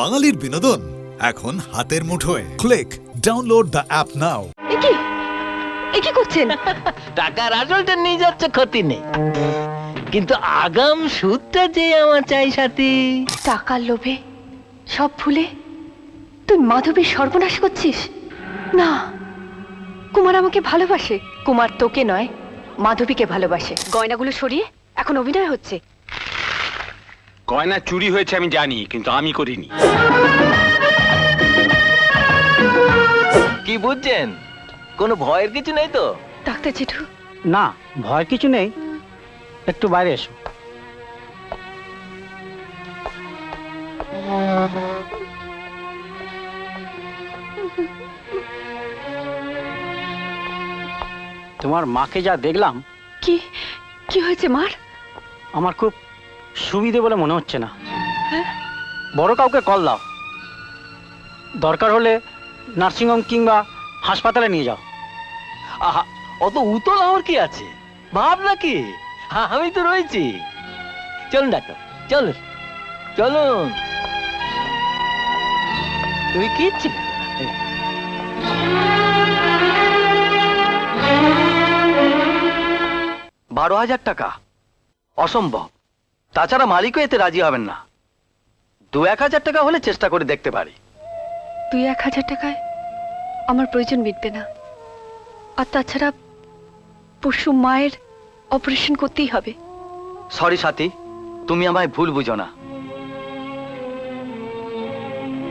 বাঙালির বিনোদন এখন হাতের মুঠোয়। ক্লিক ডাউনলোড দ্য অ্যাপ নাও। কি করছেন? টাকার আসলটা নিয়ে যাচ্ছে, ক্ষতি নেই, কিন্তু আগাম সুদটা যে আমার চাই সাথী। টাকার লোভে সব ভুলে তুই মাধবীর সর্বনাশ করছিস? না, কুমার আমাকে ভালোবাসে। কুমার তোকে নয়, মাধবীকে ভালোবাসে। গয়নাগুলো সরিয়ে এখন অভিনয় হচ্ছে। গয়না চুরি হয়েছে আমি জানি, কিন্তু আমি করিনি। কি বুঝছেন? কোনো ভয়ের কিছু নেই তো? ডাক্তার জেঠু, না, ভয় কিছু নেই, একটু বাইরে এসো। তোমার মাকে যা দেখলাম, কি কি হয়েছে মার? আমার খুব সুবিধে বলে মনে হচ্ছে না। হ্যাঁ? বড় কাউকে কল দাও, দরকার হলে নার্সিংহোম কিংবা হাসপাতালে নিয়ে যাও। আহা, অত উতল আমার কি আছে? ভাব নাকি, আমি তো রয়েছি। চলুন ডাক্তার, চলুন চলুন। তুই কি ছিল? 12,000 টাকা অসম্ভব। তাছাড়া মালিকও এতে রাজি হবেন না। 2-1,000 টাকা হলে চেষ্টা করে দেখতে পারি। 2-1,000 টাকায় আমার প্রয়োজন মিটবে না। আর তাছাড়া পশু মায়ের অপারেশন করতেই হবে। সরি সাথী, তুমি আমায় ভুল বুঝো না।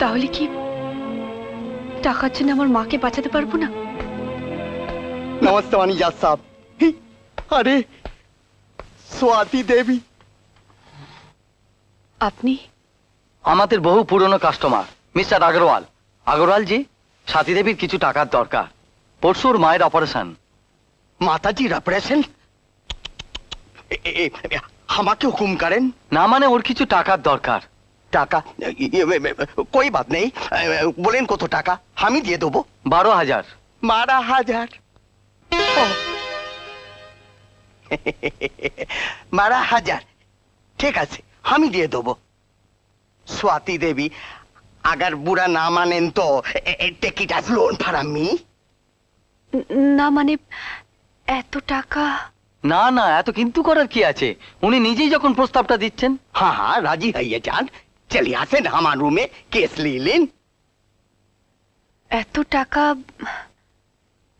তাহলে কি টাকার জন্য আমার মাকে বাঁচাতে পারবো না? नमस्ते वाणिजात साहब। अरे स्वाति देवी, আপনি? আমাদের বহু পুরনো কাস্টমার মিস্টার আগরওয়াল। আগরওয়াল জি, সাথী দেবীর কিছু টাকার দরকার। পরশুর মায়ের অপারেশন। माताजी ऑपरेशन আমাকে হুকুম করেন। না মানে ওর কিছু টাকার দরকার। টাকা कोई बात नहीं, বলেন কত টাকা, আমি দিয়ে দেবো। 12,000। 12,000? 12,000 ঠিক আছে, আমি দিয়ে দেবো। स्वाति देवी, अगर बुरा ना मानेन तो take it as loan for me. না মানে এত টাকা? না না, এত কিন্তু করার কি আছে? উনি নিজেই যখন প্রস্তাবটা দিচ্ছেন। हाँ हाँ राजी है ये जान। चलिए आसेन हमारे रूम में केस ले लें। এত টাকা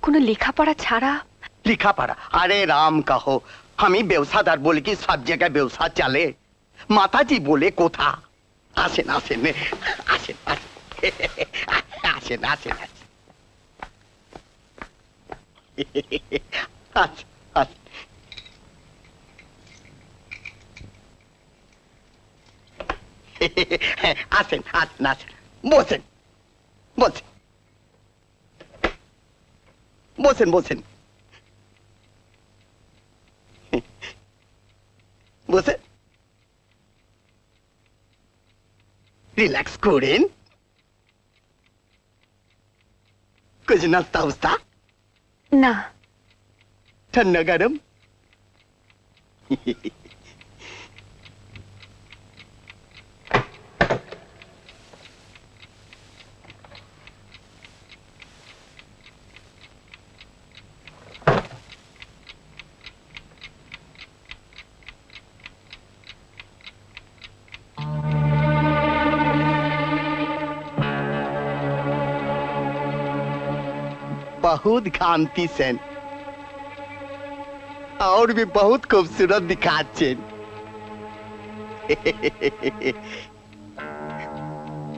কোনো লেখাপড়া ছাড়া? लिखा पढ़ा? अरे राम कहो, हम ही व्यवसादार बोले कि सब जगह व्यवसाय चले। माता जी बोले कोथा। आसेन आसेन आसेन आसेन आसेन आसेन। आसेन आसेन आसेन बोसेन बोसेन बोसेन बोसेन बोसेन रिलैक्स करें। कुछ नाश्ता उस्ता? না। ठंडा गरम? बहुत खांती सेन और भी बहुत खूबसूरत दिखाते।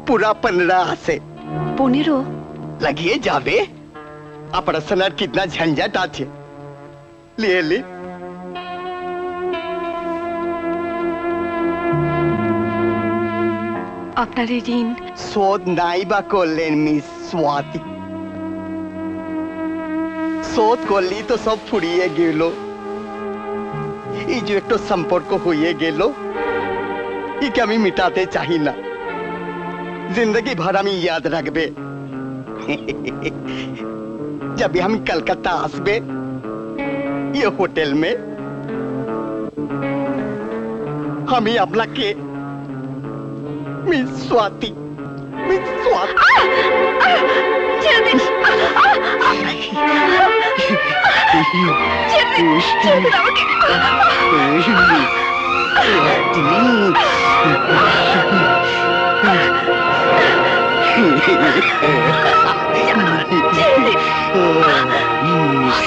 पूरा 15 से 15? लगिए जावे। ऑपरेशन कितना झंझट आछे। ले ले আপনার এই ঋণ शोध नाइबा করলেন মিস स्वाति। শোধ করলি তো সব ফুরিয়ে গেল। এই যে একটু সম্পর্ক হয়ে গেল, একে আমি মিটাতে চাই না। जिंदगी भर আমি याद रखबे। जब हम कलकत्ता आसबे ये होटल में, আমি আপনাকে মিস স্বাতি ছেড়ে দিন ছেড়ে দিন আমাকে। ছেড়ে দিন।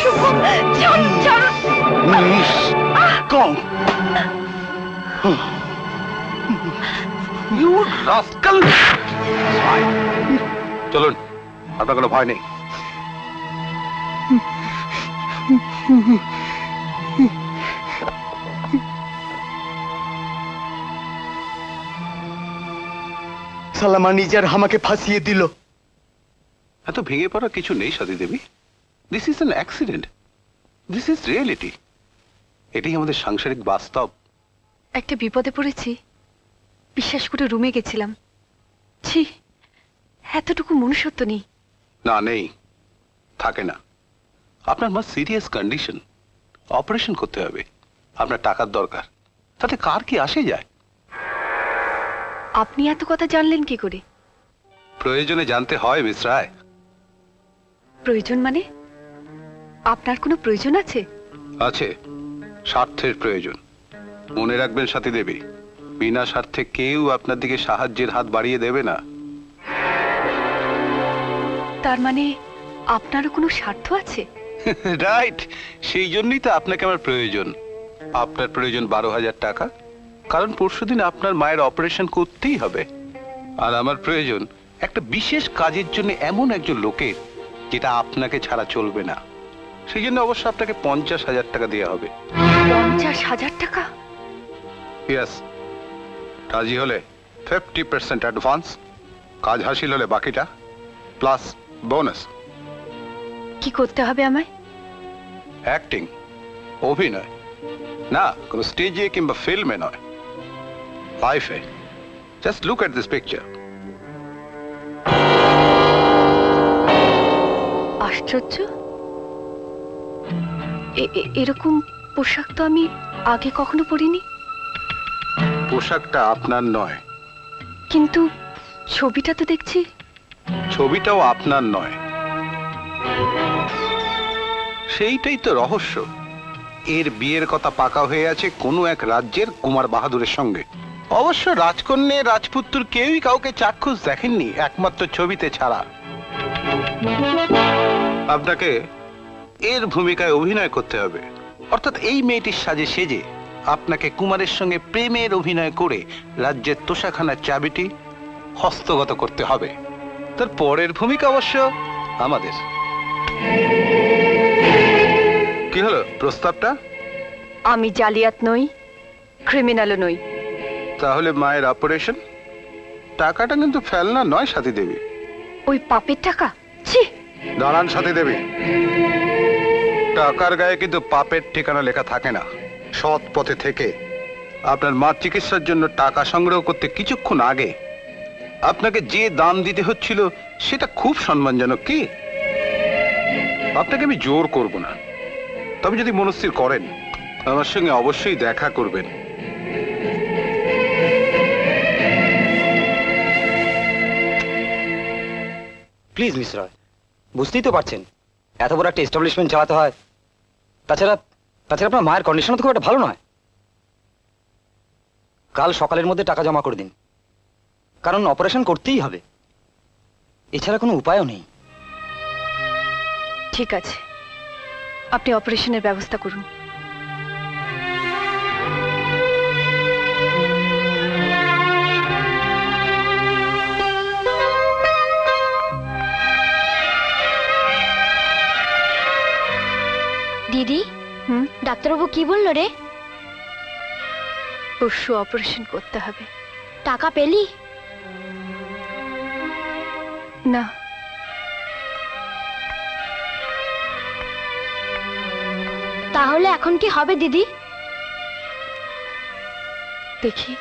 শুভ, ছাড়ুন, ছাড়ুন। কম চলুন, আপনার কোনো ভয় নেই। সালামা নিজের আমাকে ফাঁসিয়ে দিল। এত ভেঙে পড়া কিছু নেই Sathi Devi. This is an accident, this is reality. এটাই আমাদের সাংসারিক বাস্তব। একটা বিপদে পড়েছি, বিশ্বাস করে রুমে গেছিলাম। ছি, এতটুকু মনুষ্যত্ব নেই। না, নেই, থাকে না। আপনার মা সিরিয়াস কন্ডিশন, অপারেশন করতে হবে, আপনার টাকার দরকার, তাতে কার কি আসে যায়? আপনি এত কথা জানলেন কি করে? প্রয়োজনে জানতে হয় মিস রায়। প্রয়োজন মানে? আপনার কোনো প্রয়োজন আছে? আছে, স্বার্থের প্রয়োজন। মনে রাখবেন সাথী দেবী, বিনা স্বার্থে কেউ আপনার দিকে সাহায্যের হাত বাড়িয়ে দেবে না। তার মানে আপনারও কোনো স্বার্থ আছে? রাইট, সেই জন্যই তো আপনাকে আমার প্রয়োজন। আপনার প্রয়োজন 12,000 টাকা, কারণ পরশুদিন আপনার মায়ের অপারেশন করতেই হবে। আর আমার প্রয়োজন একটা বিশেষ কাজের জন্য এমন একজন লোকের, যেটা আপনাকে ছাড়া চলবে না। সেই জন্য অবশ্য আপনাকে 50,000 টাকা দেওয়া হবে। 50,000 টাকা? ইয়েস, রাজি হলে 50% অ্যাডভান্স, কাজ হাসিল হলে বাকিটা প্লাস বোনাস। কি করতে হবে আমায়? অ্যাক্টিং, অভিনয়, না কোনো স্টেজে কিংবা ফিল্মে নয়, লাইফে। Just look at this picture. আশ্চর্য, এরকম পোশাক তো আমি আগে কখনো পরিনি। পোশাকটা আপনার নয়, কিন্তু ছবিটা তো দেখছি। ছবিটাও আপনার নয়। সেইটাই তো রহস্য। এর বিয়ের কথা পাকা হয়ে আছে কোনো এক রাজ্যের কুমার বাহাদুরের সঙ্গে। অবশ্য রাজকন্যা রাজপুত্র কেউই কাউকে চাক্ষুষ দেখেননি, একমাত্র ছবিতে ছাড়া। আপনাকে এর ভূমিকায় অভিনয় করতে হবে, অর্থাৎ এই মেয়েটির সাজে সেজে আপনাকে কুমারের সঙ্গে প্রেমের অভিনয় করে রাজ্যের তোষাখানার চাবিটি হস্তগত করতে হবে। তার পরের ভূমিকা অবশ্য আমাদের। কি হলো প্রস্তাবটা? আমি জালিয়াত নই, ক্রিমিনালও নই। তাহলে মায়ের অপারেশন টাকাটা কিন্তু ফেলনা নয় সাথী দেবী। ওই পাপের টাকা? ছি! দাঁড়ান সাথী দেবী, টাকার গায়ে কিন্তু পাপের ঠিকানা লেখা থাকে না। সৎ পথে থেকে আপনার মার চিকিৎসার জন্য টাকা সংগ্রহ করতে কিছুক্ষণ আগে আপনাকে যে দাম দিতে হচ্ছিল সেটা খুব সম্মানজনক। কি আপনাকে আমি জোর করব না, তবে যদি মনস্থির করেন আমার সঙ্গে অবশ্যই দেখা করবেন। প্লিজ মিস রয়, বুঝতেই তো পারছেন এত বড় একটা এস্টাবলিশমেন্ট চালাতে হয়। তাছাড়া তাছাড়া আপনার মায়ের কন্ডিশনও তো খুব একটা ভালো নয়। কাল সকালের মধ্যে টাকা জমা করে দিন, কারণ অপারেশন করতেই হবে, এছাড়া কোনো উপায়ও নেই। ঠিক আছে, আপনি অপারেশনের ব্যবস্থা করুন। দিদি, হুম? ডাক্তারবাবু কি বললো রে? পরশু অপারেশন করতে হবে। টাকা পেলি? না, তাহলে এখন কি হবে দিদি? দেখি।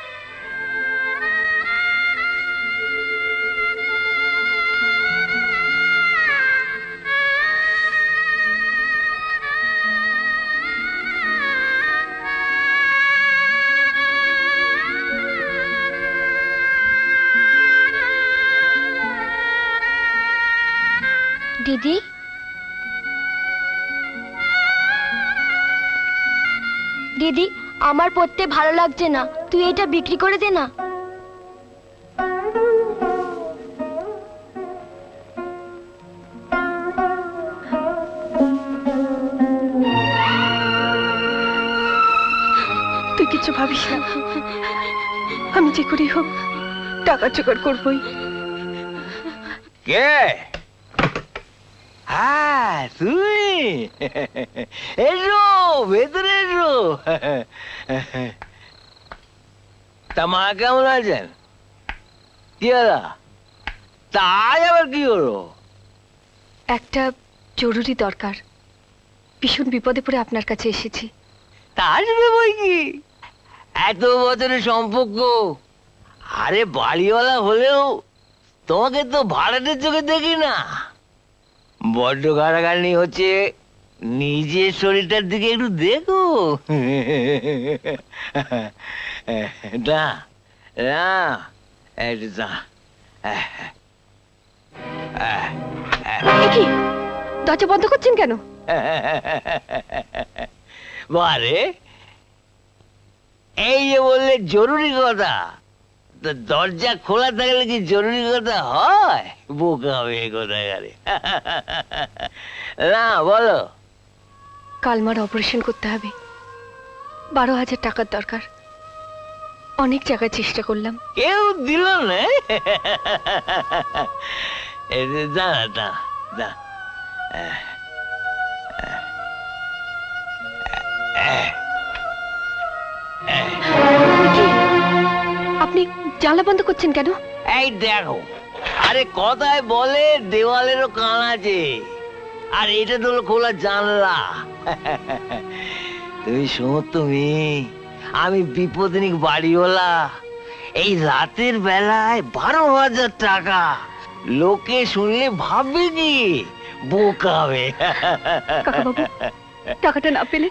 দিদি দিদি আমার পড়তে ভালো লাগছে না, তুই এটা বিক্রি করে দে না। তুই কিছু ভাবিস না, আমি যে করেই হোক টাকা জোগাড় করবোই। কে? হ্যাঁ তুই এসো, ভেতরে এসো। তা মা কেমন আছেন? কি হলো? তাই আবার কি হলো? একটা জরুরি দরকার, ভীষণ বিপদে পড়ে আপনার কাছে এসেছি। তা আসবে বই কি, এত বছরের সম্পর্ক। আরে বাড়িওয়ালা হলেও তোমাকে তো ভাড়াটের চোখে দেখি না। বড্ড গাড়াগাড়ি হচ্ছে, নিজের শরীরটার দিকে একটু দেখো। না না, একটু না। এ কি, দরজা বন্ধ করছেন কেন? বারে, এই যে বললে জরুরি কথা, তো দরজা খোলা থাকলে কি জরুরি কথা হয়? বোকা মেয়ে কোথায় গেলে। না বলো। কালমার অপারেশন করতে হবে, 12,000 টাকার দরকার। অনেক জায়গায় চেষ্টা করলাম, কেউ দিল না। দা দা দা, আপনি জানলা বন্ধ করছেন কেন? এই দেখো, আরে কথায় বলে দেওয়ালেরও কান আছে, আর এটা তো হলো খোলা জানলা। তুমি শোনো, তুমি আমি বিপদনিক বাড়িওয়ালা, এই রাতের বেলায় 12,000 টাকা, লোকে শুনলে ভাববে কি বোকাবে। কাকাবাবু, টাকাটা না পেলে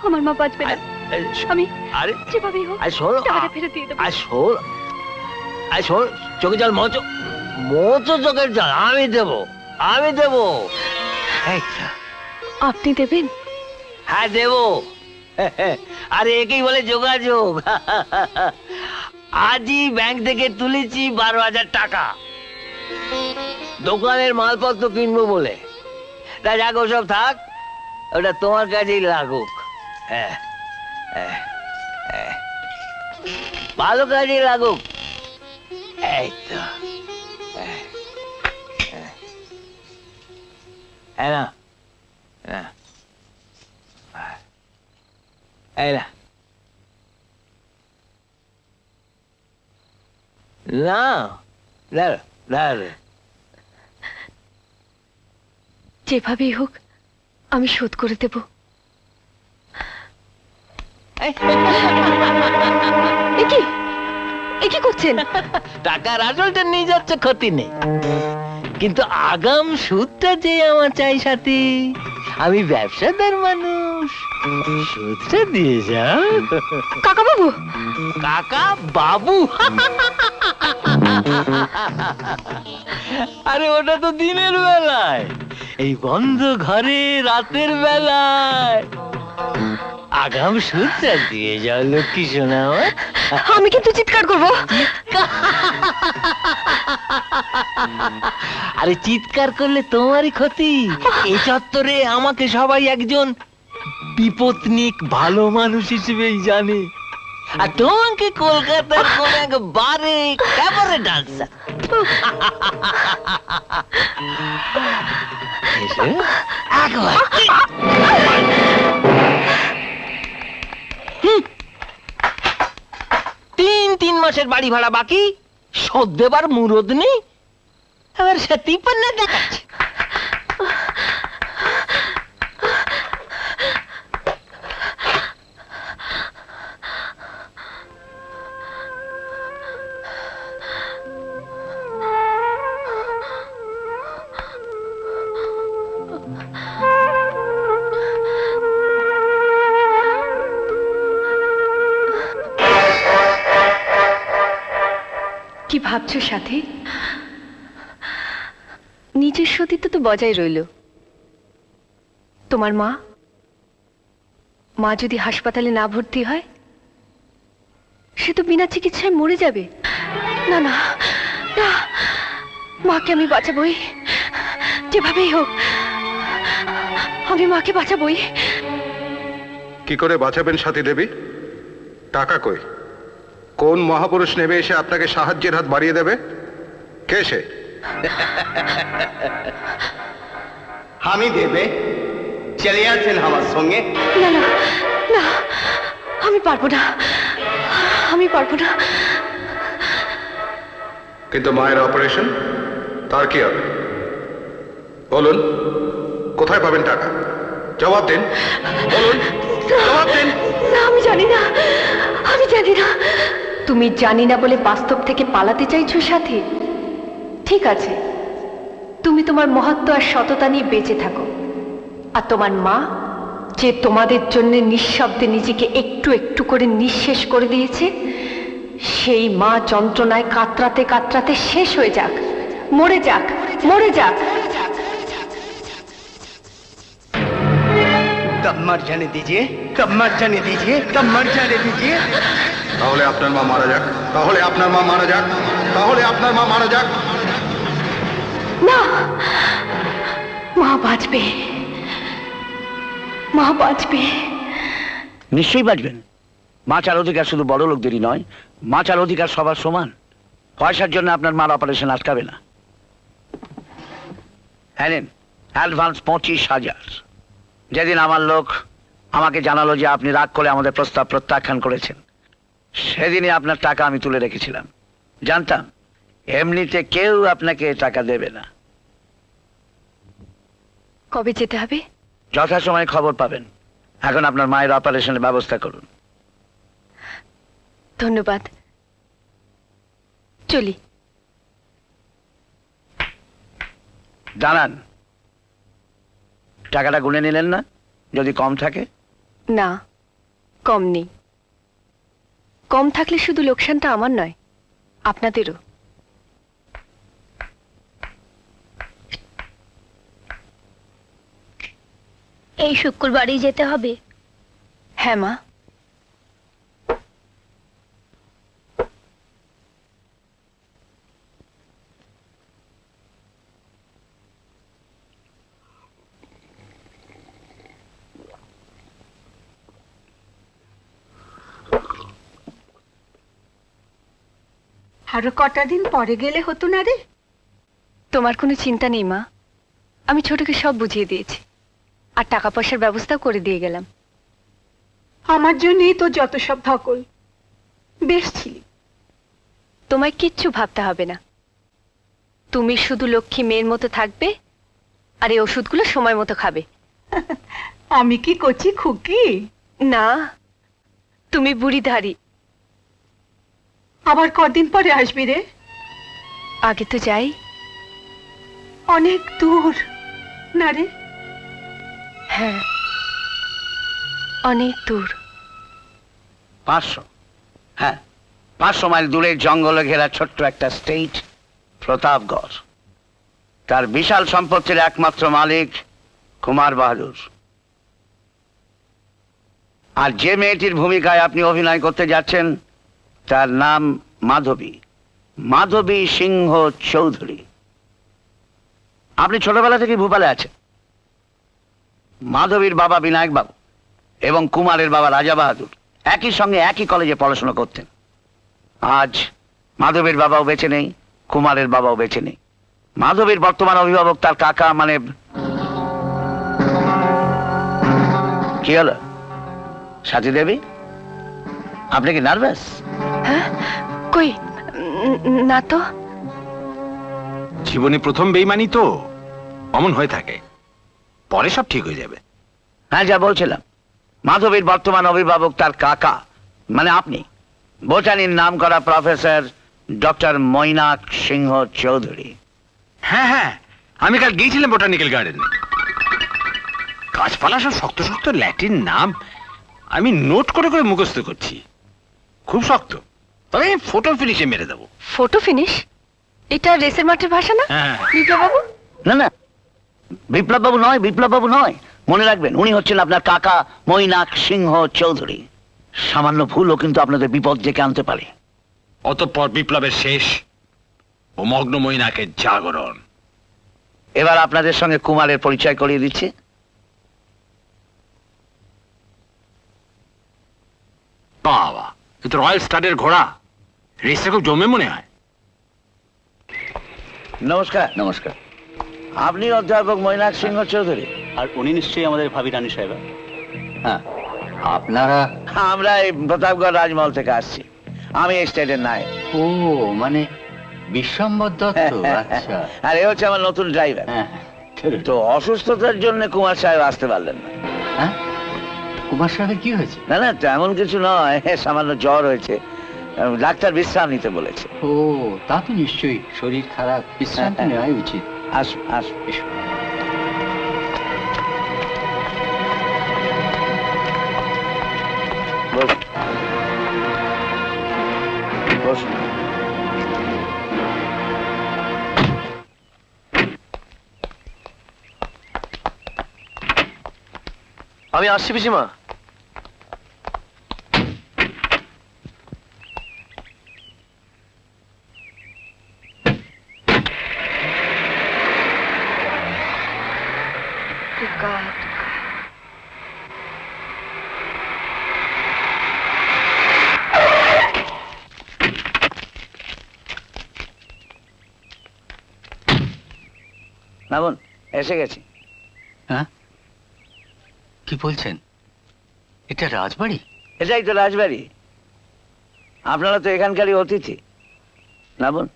আমার মা বাঁচবে না। আমি আরে যেভাবেই হোক আর শোনো, টাকাটা ফেরত দিয়ে দেবো। আর শোন, আর শোন, চোখে জল মোচো, মোচো চোখের জল, আমি দেবো, আমি দেবো। এই তো। আপনি দেবেন? হ্যাঁ দেবো। আরে একেই বলে যোগাযোগ। আজই ব্যাংক থেকে তুলেছি 12,000 টাকা, দোকানের মালপত্র কিনবো বলে। তা যাক, সব থাক, ওটা তোমার কাছেই লাগুক। হ্যাঁ হ্যাঁ, হ্যাঁ, ভালো কাজেই লাগুক। এই তো, হ্যাঁ না, না, এই না, না, দাঁড়া দাঁড়া, যেভাবেই হোক আমি শোধ করে দেব। এ কি করছেন? টাকার আসলটা নিয়ে যাচ্ছে, ক্ষতি নেই, কিন্তু আগাম সুদটা যে আমার চাই সাথে। আমি ব্যবসাদার মানুষ, সুদটা দিয়ে যাও। কাকাবাবু, কাকা বাবু? আরে ওটা তো দিনের বেলায়, এই বন্ধ ঘরে রাতের বেলায় আগাম সুদটা দিয়ে যাও লক্ষ্মী সোনা আমার। আমি কিন্তু চিৎকার করব। আরে চিৎকার করলে তোমারই ক্ষতি। এই চত্বরে আমাকে সবাই একজন বিপত্নিক ভালো মানুষ হিসেবেই জানে, আর তোমাকে কলকাতার কোন এক বারে ক্যাবারে ডান্সার। একবার 3 মাসের বাড়ি ভাড়া বাকি, শোধ দেবার মুরদ নেই, আবার সে 53 দেখাচ্ছে। কি ভাবছো সাথী? নিজের সতীত্ব তো বজায় রইল। তোমার মা মা যদি হাসপাতালে না ভর্তি হয়, সে তো বিনা চিকিৎসায় মরে যাবে। না না না, মাকে আমি বাঁচাবই, যেভাবেই হোক আমি মাকে বাঁচাবই। কি করে বাঁচাবেন সাথী দেবী? টাকা কই? কোন মহাপুরুষ নেমে এসে আপনাকে সাহায্যের হাত বাড়িয়ে দেবে? কে সে? আমি দেবে চলে আছেন আমার সঙ্গে। না না না, আমি পারবো না, আমি পারবো না। কিন্তু মায়ের অপারেশন, তার কি হবে? বলুন, কোথায় পাবেন টাকা? জবাব দিন, বলুন, জবাব দিন। না, আমি জানি না, আমি জানি না। তুমি জানি না বলে বাস্তব থেকে পালাতে চাইছো সাথী? ঠিক আছে, তুমি তোমার মহত্ব আর সততা নিয়ে বেঁচে থাকো। আর তোমার মা, যে তোমাদের জন্য নিঃশব্দে নিজেকে একটু একটু করে নিঃশেষ করে দিয়েছে, সেই মা যন্ত্রণায় কাতরাতে কাতরাতে শেষ হয়ে যাক, মরে যাক, মরে যাক। कब मर जाने दीजिए, कब मर जाने दीजिए, कब मर जाने दीजिए। তাহলে আপনার মা মারা যাক, তাহলে আপনার মা মারা যাক, তাহলে আপনার মা মারা যাক। না, মা বাঁচবে, মা বাঁচবে। নিশ্চয়ই বাঁচবেন। বাঁচার অধিকার শুধু বড় লোকদেরই নয়, বাঁচার অধিকার সবার সমান। পয়সার জন্য আপনার মার অপারেশন আটকাবে না। হ্যাঁ, নেন অ্যাডভান্স 25,000। যেদিন আমার লোক আমাকে জানালো যে আপনি রাগ করে আমাদের প্রস্তাব প্রত্যাখ্যান করেছেন, সেদিনই আপনার টাকা আমি তুলে রেখেছিলাম। জানতাম এমনিতে কেউ আপনাকে টাকা দেবে না। কবে যেতে হবে? যথাসময়ে খবর পাবেন। এখন আপনার মায়ের অপারেশনের ব্যবস্থা করুন। ধন্যবাদ, চলি। দাঁড়ান, টাকাটা গুনে নিলেন না? যদি কম থাকে? না, কম নেই। কম থাকলে শুধু লোকসানটা আমার নয়, আপনাদেরও। এই শুক্রবারই যেতে হবে। হ্যাঁ মা। আরো কটা দিন পরে গেলে হতো না রে? তোমার কোনো চিন্তা নেই মা, আমি ছোটকে সব বুঝিয়ে দিয়েছি, আর টাকা পয়সার ব্যবস্থাও করে দিয়ে গেলাম। আমার জন্যই তো যত সব ধকল। বেশ ছিলি। তোমায় কিচ্ছু ভাবতে হবে না, তুমি শুধু লক্ষ্মী মেয়ের মতো থাকবে, আর এই ওষুধগুলো সময় মতো খাবে। আমি কি কচি খুকি? না, তুমি বুড়িধারী। আবার কদিন পরে আসবি রে? আগে তো যাই। অনেক দূর না রে? হ্যাঁ, অনেক দূর। 500, হ্যাঁ 500 মাইল দূরে জঙ্গলে ঘেরা ছোট্ট একটা স্টেট, প্রতাপগড়। তার বিশাল সম্পত্তির একমাত্র মালিক কুমার বাহাদুর। আর যে মেয়েটির ভূমিকায় আপনি অভিনয় করতে যাচ্ছেন, তার নাম মাধবী, মাধবী সিংহ চৌধুরী। আপনি ছোটবেলা থেকে ভূপালে আছেন। মাধবীর বাবা বিনায়ক বাবু এবং কুমারের বাবা রাজা বাহাদুর একই সঙ্গে একই কলেজে পড়াশোনা করতেন। আজ মাধবীর বাবাও বেঁচে নেই, কুমারের বাবাও বেঁচে নেই। মাধবীর বর্তমান অভিভাবক তার কাকা, মানে কি হলো সাথী দেবী, আপনি কি নার্ভাস? হ্যাঁ, কই না তো। জীবনে প্রথম বেইমানি তো অমন হয়ে থাকে, পরে সব ঠিক হয়ে যাবে। হ্যাঁ, যা বলছিলাম, মাধবীর বর্তমান অভিভাবক তার কাকা, মানে আপনি, বোটানির নাম করা প্রফেসর ডক্টর মৈনাক সিংহ চৌধুরী। হ্যাঁ হ্যাঁ, আমি কাল গিয়েছিলাম বোটানিক্যাল গার্ডেনে। গাছপালা সব শক্ত শক্ত ল্যাটিন নাম আমি নোট করে করে মুখস্থ করছি, খুব শক্ত। তবে ফটো ফিনিশে মেরে দেবো। Photo finish? এটা রেসের মাঠের ভাষা না হ্যাঁ। বিপ্লব বাবু? না না, বিপ্লব বাবু নয়, বিপ্লব বাবু নয়। মনে রাখবেন, উনি হচ্ছেন আপনার কাকা মৈনাক সিংহ চৌধুরী। সামান্য ভুলও কিন্তু আপনাদের বিপদ ডেকে আনতে পারে। অতঃপর বিপ্লবের শেষ ও মগ্ন মৈনাকের জাগরণ। এবার আপনাদের সঙ্গে কুমারের পরিচয় করিয়ে দিচ্ছি। বাবা, এ তো রয়্যাল স্টাডের ঘোড়া। রেসটা খুব জমে মনে হয়। নমস্কার। নমস্কার। আপনি অধ্যাপক মৈনাক সিংহ চৌধুরী? আর উনি নিশ্চয়ই আমাদের ভাবি রানী সাহেবা। হ্যাঁ, আপনারা? আমরা এই প্রতাপগড় রাজমহল থেকে আসছি। আমি এই স্টেটের নাই। ও, মানে বিশ্বম্বর দত্ত। আচ্ছা। আর এ হচ্ছে আমার নতুন ড্রাইভার। হ্যাঁ, তো অসুস্থতার জন্য কুমার সাহেব আসতে পারলেন না। হ্যাঁ, কুমার সাহেবের কি হয়েছে? না না, তেমন কিছু নয়, সামান্য জ্বর হয়েছে। ডাক্তার বিশ্রাম নিতে বলেছে। ও, তা তো নিশ্চয়ই। শরীর খারাপ, বিশ্রামটা নেওয়াই উচিত। আসুন আসুন। এসো। বসুন বসুন। আমি আসছি পিসিমা। নামুন, এসে গেছি। হ্যাঁ, কি বলছেন? এটা রাজবাড়ি? এটাই তো রাজবাড়ি। আপনারা তো এখানকারই অতিথি। নামুন।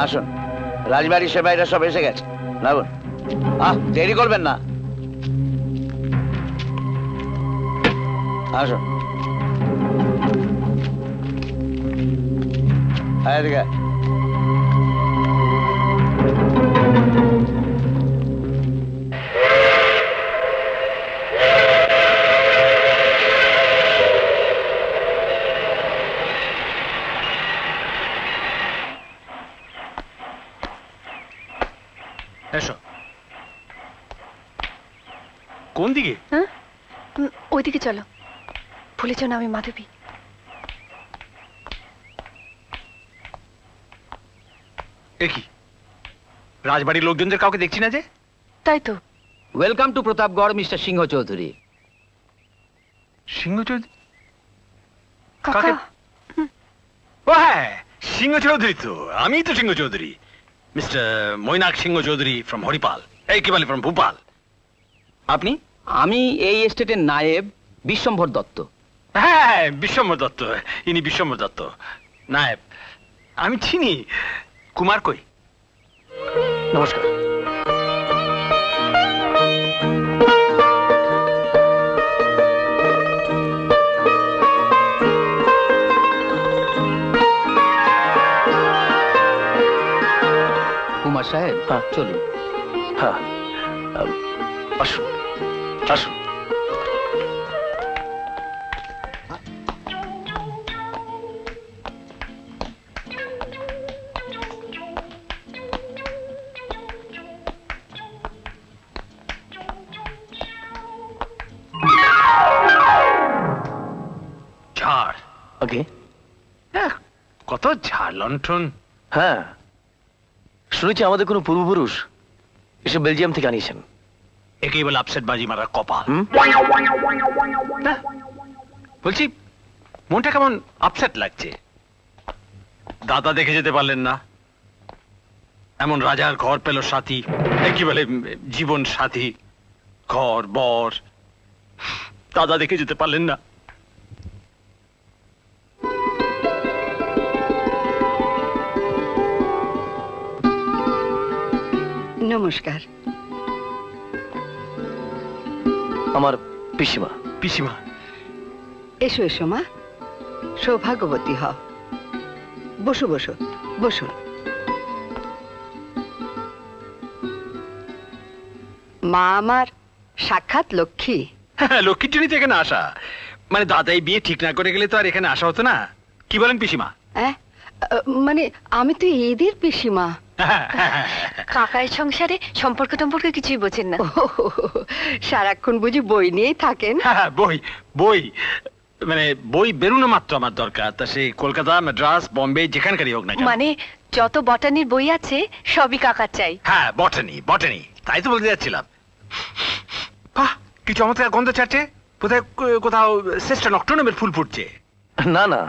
আসুন, রাজবাড়ির সেবাইরা সব এসে গেছে। নামুন। দেরি করবেন না। আসুন। এদিকে। এসো। কোন দিকে? হ্যাঁ, ওইদিকে চলো। ভুলেছ না আমি মাধবী। এ কি, রাজবাড়ির লোকজনদের কাউকে দেখছি না যে? তাই তো। Welcome to Pratapgarh, mister Sinha Chowdhury. Sinha Chowdhury? কাকা। কাকে? ও হ্যাঁ, সিংহ চৌধুরী তো। আমি তো সিংহ চৌধুরী, মিস্টার মৈনাক সিংহ চৌধুরী ফ্রম হরিপাল। এই কি বলে, ফ্রম ভূপাল। আপনি? আমি এই এস্টেটের নায়েব বিশ্বম্ভর দত্ত। হ্যাঁ, বিশ্বম্বর দত্ত। ইনি বিশ্বম্বর দত্ত, নায়েব। আমি চিনি। কুমার কই? নমস্কার। কুমার সাহেব, চলুন। হ্যাঁ, আসুন আসুন। ঝাড়। ওকে। কত ঝাড় লণ্ঠন। হ্যাঁ, শুনেছি আমাদের কোনো পূর্বপুরুষ এসব বেলজিয়াম থেকে আনিয়েছেন। একেই বলে আপসেট বাজি মারার কপাল। না, বলছি মনটা কেমন আপসেট লাগছে। দাদা দেখে যেতে পারলেন না, এমন রাজার ঘর পেল সাথী। কি বলে, জীবন সাথী, ঘর বর। দাদা দেখে যেতে পারলেন না। নমস্কার। আমার পিসিমা। পিসিমা? এসো এসো মা, সৌভাগ্যবতী হও। বসো বসো বসুন। মা আমার সাক্ষাৎ লক্ষ্মী। হ্যাঁ, লক্ষ্মীর জন্যই তো এখানে আসা। মানে দাদাই বিয়ে ঠিক না করে গেলে তো আর এখানে আসা হতো না। কি বলেন পিসিমা? মানে আমি তো এদের পিসিমা। কাকার সংসারে সম্পর্ক টম্পর্ক কিছুই বোঝেন না। সারাক্ষণ বুঝি বই নিয়েই থাকেন। বই বই মানে বই বেরোনো মাত্র আমার দরকার, তা সে কলকাতা, মাদ্রাস, বম্বে যেখানকারই হোক না কেন। মানে যত বটানির বই আছে সবই কাকার চাই। হ্যাঁ, বটানি বটানি, তাই তো বলতে যাচ্ছিলাম। বাহ, কি চমৎকার গন্ধ ছাড়ছে। কোথায় কোথাও শ্রেষ্ঠ নক্টরনামের ফুল ফুটছে। না না,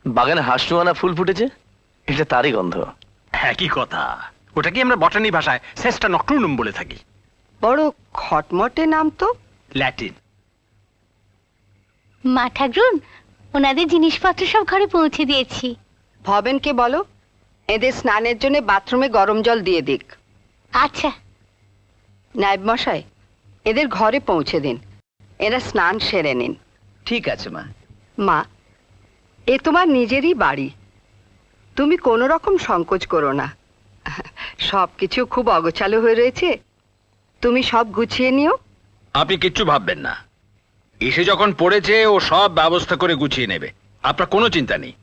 বাগানে হাঁসনুয়ানা ফুল ফুটেছে, এটা তারই গন্ধ। হ্যাঁ, কি কথা। ওটা কি আমরা বটানি ভাষায় শ্রেষ্ঠ নক্টরনাম বলে থাকি। বড় খটমটে নাম তো। ল্যাটিন। মা ঠাকুরুন, ওনাদের জিনিসপত্র সব ঘরে পৌঁছে দিয়েছি। ভবেনকে বলো এদের স্নানের জন্য বাথরুমে গরম জল দিয়ে দিক। আচ্ছা। নায়েব মশাই, এদের ঘরে পৌঁছে দিন, এরা স্নান সেরে নিন। ঠিক আছে মা। মা, এ তোমার নিজেরই বাড়ি, তুমি কোনো রকম সংকোচ করো না। সবকিছু খুব অগোছালো হয়ে রয়েছে, তুমি সব গুছিয়ে নিও। আপনি কিচ্ছু ভাববেন না, এসে যখন পড়েছে ও সব ব্যবস্থা করে গুছিয়ে নেবে, আপনার কোনো চিন্তা নেই।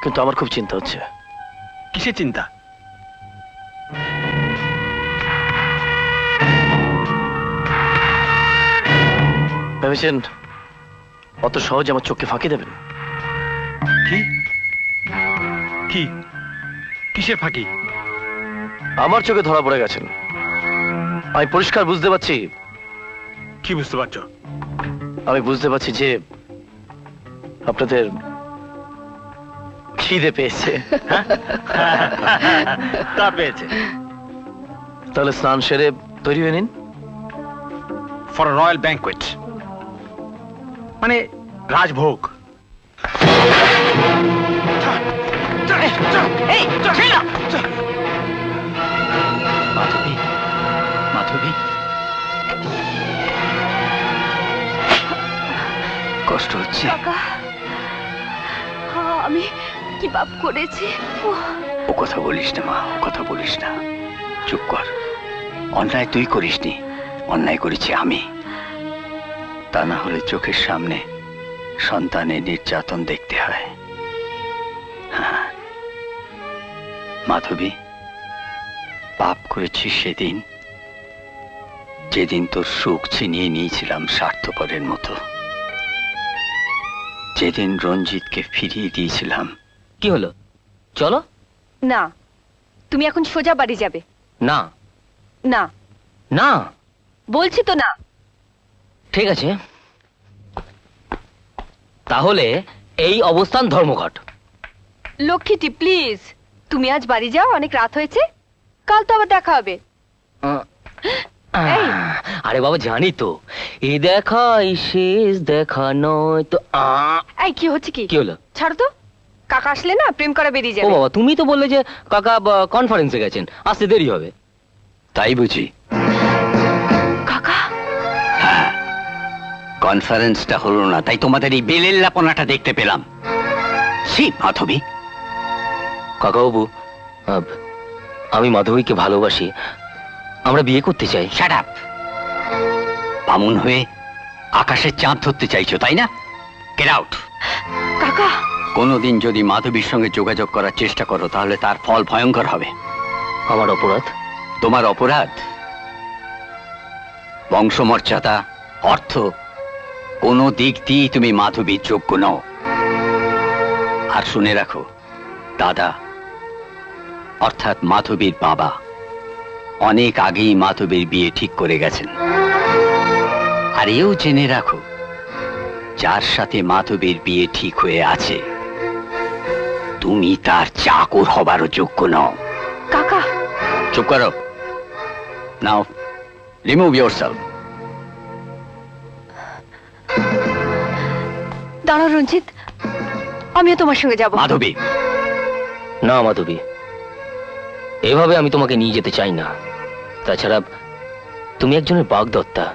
কিন্তু আমার খুব চিন্তা হচ্ছে। কিসের চিন্তা? ভেবেছেন অত সহজে আমার চোখকে ফাঁকি দেবেন? কি কি কিসের ফাঁকি? আমার চোখে ধরা পড়ে গেছেন, আমি পরিষ্কার বুঝতে পারছি। কি বুঝতে পারছো? আমি বুঝতে পারছি যে আপনাদের খিদে পেয়েছে। তা পেয়েছে। তাহলে স্নান সেরে তৈরি হয়ে নিন। ফর রয়্যাল ব্যাংকোয়েট, মানে রাজভোগ। মাধবী, মাধবী, কষ্ট হচ্ছে? আমি কি পাপ করেছি? ও কথা বলিস না মা, ও কথা বলিস না, চুপ কর। অন্যায় তুই করিসনি, অন্যায় করেছি আমি। তা না হলে চোখের সামনে সন্তানের নির্যাতন দেখতে হয়। হ্যাঁ মাধবী, পাপ করেছিস সেদিন, যেদিন তোর সুখ ছিনিয়ে নিয়েছিলাম স্বার্থপরের মতো, যেদিন রঞ্জিতকে ফিরিয়ে দিয়েছিলাম। কি হলো? চলো। না, তুমি এখন সোজা বাড়ি যাবে। না না না, বলছি তো না। ঠিক আছে, তাহলে এই অবস্থান ধর্মঘট। লক্ষ্মীটি প্লিজ, তুমি আজ বাড়ি যাও, অনেক রাত হয়েছে, কাল তো আবার দেখা হবে। এই। আরে বাবা, জানি তো, এই দেখা এই শেষ দেখা নয় তো। এই কি হচ্ছে কি? কি হলো? ছাড়ো তো, কাকা আসলে না প্রেম করা বেরিয়ে ও যাবে। বাবা, তুমি তো বললে যে কাকা কনফারেন্সে গেছেন, আসতে দেরি হবে। তাই বুঝি? কাকা, হ্যাঁ, কনফারেন্সটা হলো না, তাই তোমাদের এই বেলেল্লাপনাটা দেখতে পেলাম। সি মাধবী। কাকাবাবু, আমি মাধবীকে ভালোবাসি, আমরা বিয়ে করতে চাই। Shut up! বামুন হয়ে আকাশের চাঁদ ধরতে চাইছো, তাই না? Get out! কাকা, কোনোদিন যদি মাধবীর সঙ্গে যোগাযোগ করার চেষ্টা করো তাহলে তার ফল ভয়ঙ্কর হবে। আমার অপরাধ? তোমার অপরাধ? বংশমর্যাদা, অর্থ, কোনো দিক দিয়ে তুমি মাধবীর যোগ্য নও। আর শুনে রাখো, দাদা অর্থাৎ মাধবীর বাবা অনেক আগেই মাধবীর বিয়ে ঠিক করে গেছেন। আর এও জেনে রাখো, যার সাথে মাধবীর বিয়ে ঠিক হয়ে আছে তুমি তার চাকর হবারও যোগ্য নও। কাকা, চুপ করো। নাও রিমুভ ইয়োরসেলফ। দাঁড়াও রঞ্জিত, আমিও তোমার সঙ্গে যাব। মাধবী, না মাধবী, এভাবে আমি তোমাকে নিয়ে যেতে চাই না। তাছাড়া তুমি একজনের বাগদত্তা,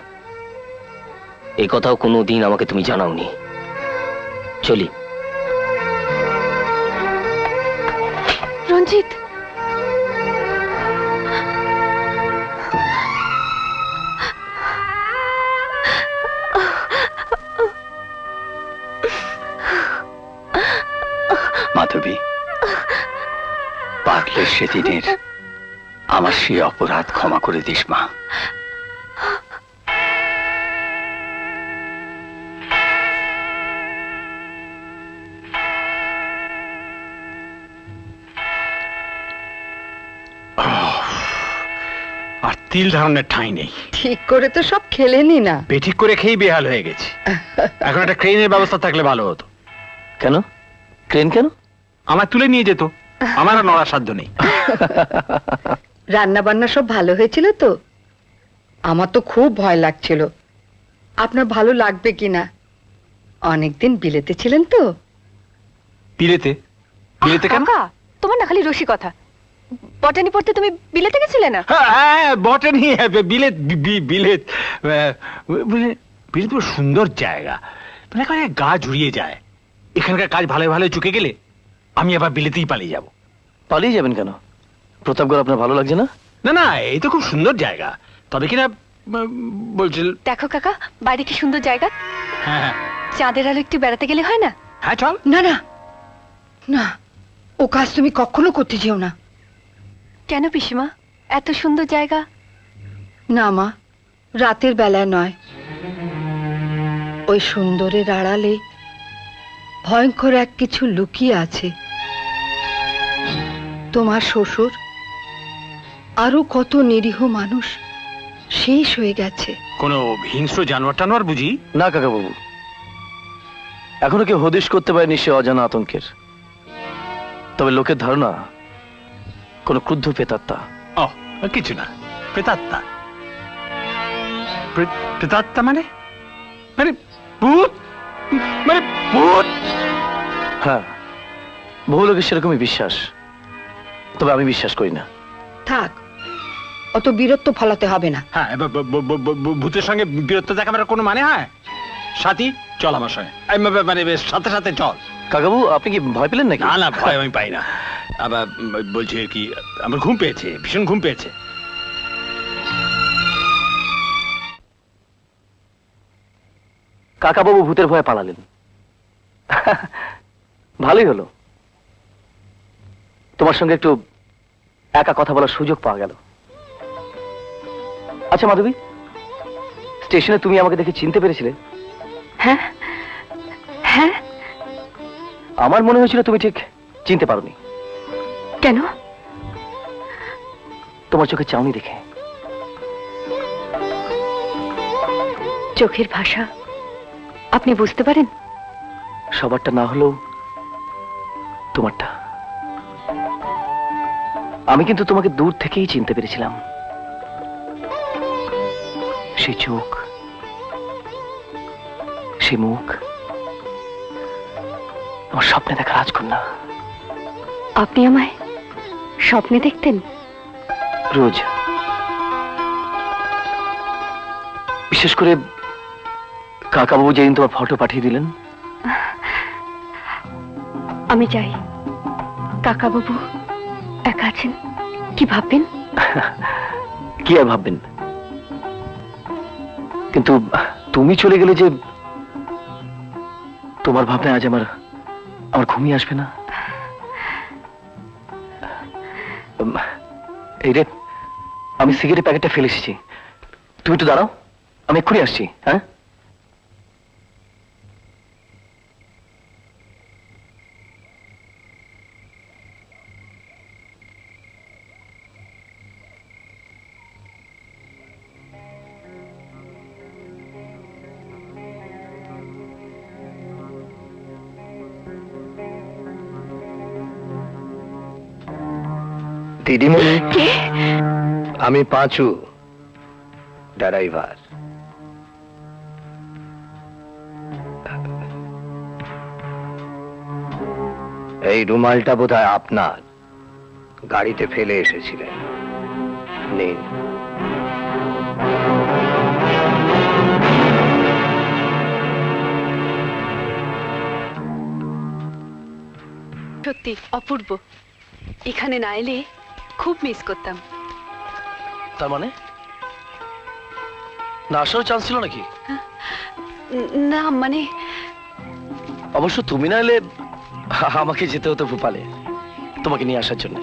এই কথাও কোনো দিন আমাকে তুমি জানাওনি। চলি। রঞ্জিত, মাধবী, পারলে সেদিনের আমার সেই অপরাধ ক্ষমা করে দিস মা। আর তিল ধারণের ঠাঁই নেই। ঠিক করে তো সব খেলেনি না। বেঠিক করে খেয়েই বেহাল হয়ে গেছি। এখন একটা ক্রেনের ব্যবস্থা থাকলে ভালো হতো। কেন? ক্রেন কেন? আমার তুলে নিয়ে যেত, আমার আর নড়ার সাধ্য নেই। রান্না বান্না সব ভালো হয়েছিল তো? আমার তো খুব ভয় লাগছিল আপনার ভালো লাগবে কিনা। অনেকদিন বিলেতে ছিলেন তো। বিলেতে? বিলেতে কেন? কাকা, তোমার না খালি রসিকতা। বটানি পড়তে তুমি বিলেতে গেছিলে না? হ্যাঁ, বটানি, বিলেত। বিলেত বিলেত পুরো সুন্দর জায়গা, মানে এখানে গা জুড়িয়ে যায়। এখানকার কাজ ভালো ভালো চুকে গেলে আমি আবার বিলেতেই পালিয়ে যাব। পালিয়ে যাবেন কেন? প্রতাপগড় আপনার ভালো লাগছে না? না না, এই তো খুব সুন্দর জায়গা। তবে কিনা বলছিল। দেখো কাকা, বাইরে কি সুন্দর জায়গা। হ্যাঁ চাঁদের আলো একটু বেড়াতে গেলে হয় না? হ্যাঁ, চল। না না না, ও কাজ তুমি কখনো করতে যেও না। কেন পিসিমা, এত সুন্দর জায়গা? না মা, রাতের বেলায় নয়। ওই সুন্দরের আড়ালে ভয়ঙ্কর এক কিছু লুকিয়ে আছে। তোমার শ্বশুর আরো কত নিরীহ মানুষ শেষ হয়ে গেছে। কোনো হিংস্র জানোয়ার টানোয়ার বুঝি? না কাকা বাবু, এখনো কেউ হদিশ করতে পারেনি সে অজানা আতঙ্কের। তবে লোকের ধারণা কোন ক্রুদ্ধ প্রেতাত্মা। ও, কিছু না, প্রেতাত্মা। প্রেতাত্মা মানে? মানে ভূত? মানে ভূত? হ্যাঁ, বহু লোকের সেরকমই বিশ্বাস, তবে আমি বিশ্বাস করি না। থাক, অত বীরত্ব ফলাতে হবে না। হ্যাঁ, ভূতের সঙ্গে বীরত্ব দেখাবার কোনো মানে হয়? সাথী, চল আমার সঙ্গে। মানে সাথে সাথে চল। কাকাবু, আপনি কি ভয় পেলেন নাকি? না না, ভয় আমি পাই না। আবার বলছি কি, আমার ঘুম পেয়েছে, ভীষণ ঘুম পেয়েছে। কাকাবাবু ভূতের ভয়ে পালালেন, ভালোই হলো। তোমার সঙ্গে একটু একা কথা বলার সুযোগ পাওয়া গেল। আচ্ছা মাধবী, স্টেশনে তুমি আমাকে দেখে চিনতে পেরেছিলে? হ্যাঁ হ্যাঁ। আমার মনে হয়েছিল তুমি ঠিক চিনতে পারোনি। কেন? তোমার চোখে চাউনি দেখে। চোখের ভাষা আপনি বুঝতে পারেন? সবারটা না হলেও তোমারটা। আমি কিন্তু তোমাকে দূর থেকেই চিনতে পেরেছিলাম। সেই চোখ, সেই মুখ, আমার স্বপ্নে দেখা রাজকন্যা। আপনি আমায় স্বপ্নে দেখতেন? রোজ, বিশেষ করে কাকাবাবু যেদিন তোমার ফটো পাঠিয়ে দিলেন। আমি চাই কাকাবাবু একা আছেন, কি ভাববেন? কি আর ভাববেন, কিন্তু তুমি চলে গেলে যে তোমার ভাবনায় আজ আমার ঘুমিয়ে আসবে না। এই রে, আমি সিগারেট প্যাকেটটা ফেলে এসেছি, তুমি একটু দাঁড়াও, আমি এক্ষুনি আসছি। হ্যাঁ, দিদিমণি, আমি পাঁচু, ড্রাইভার। এই রুমালটা বোধহয় আপনার, গাড়িতে ফেলে এসেছিলেন, নিন। সত্যি অপূর্ব, এখানে না এলে খুব মিস করতাম। তার মানে না আসার চান্স ছিল নাকি? না মানে অবশ্য তুমি না এলে আমাকে যেতে হতো ভোপালে তোমাকে নিয়ে আসার জন্য।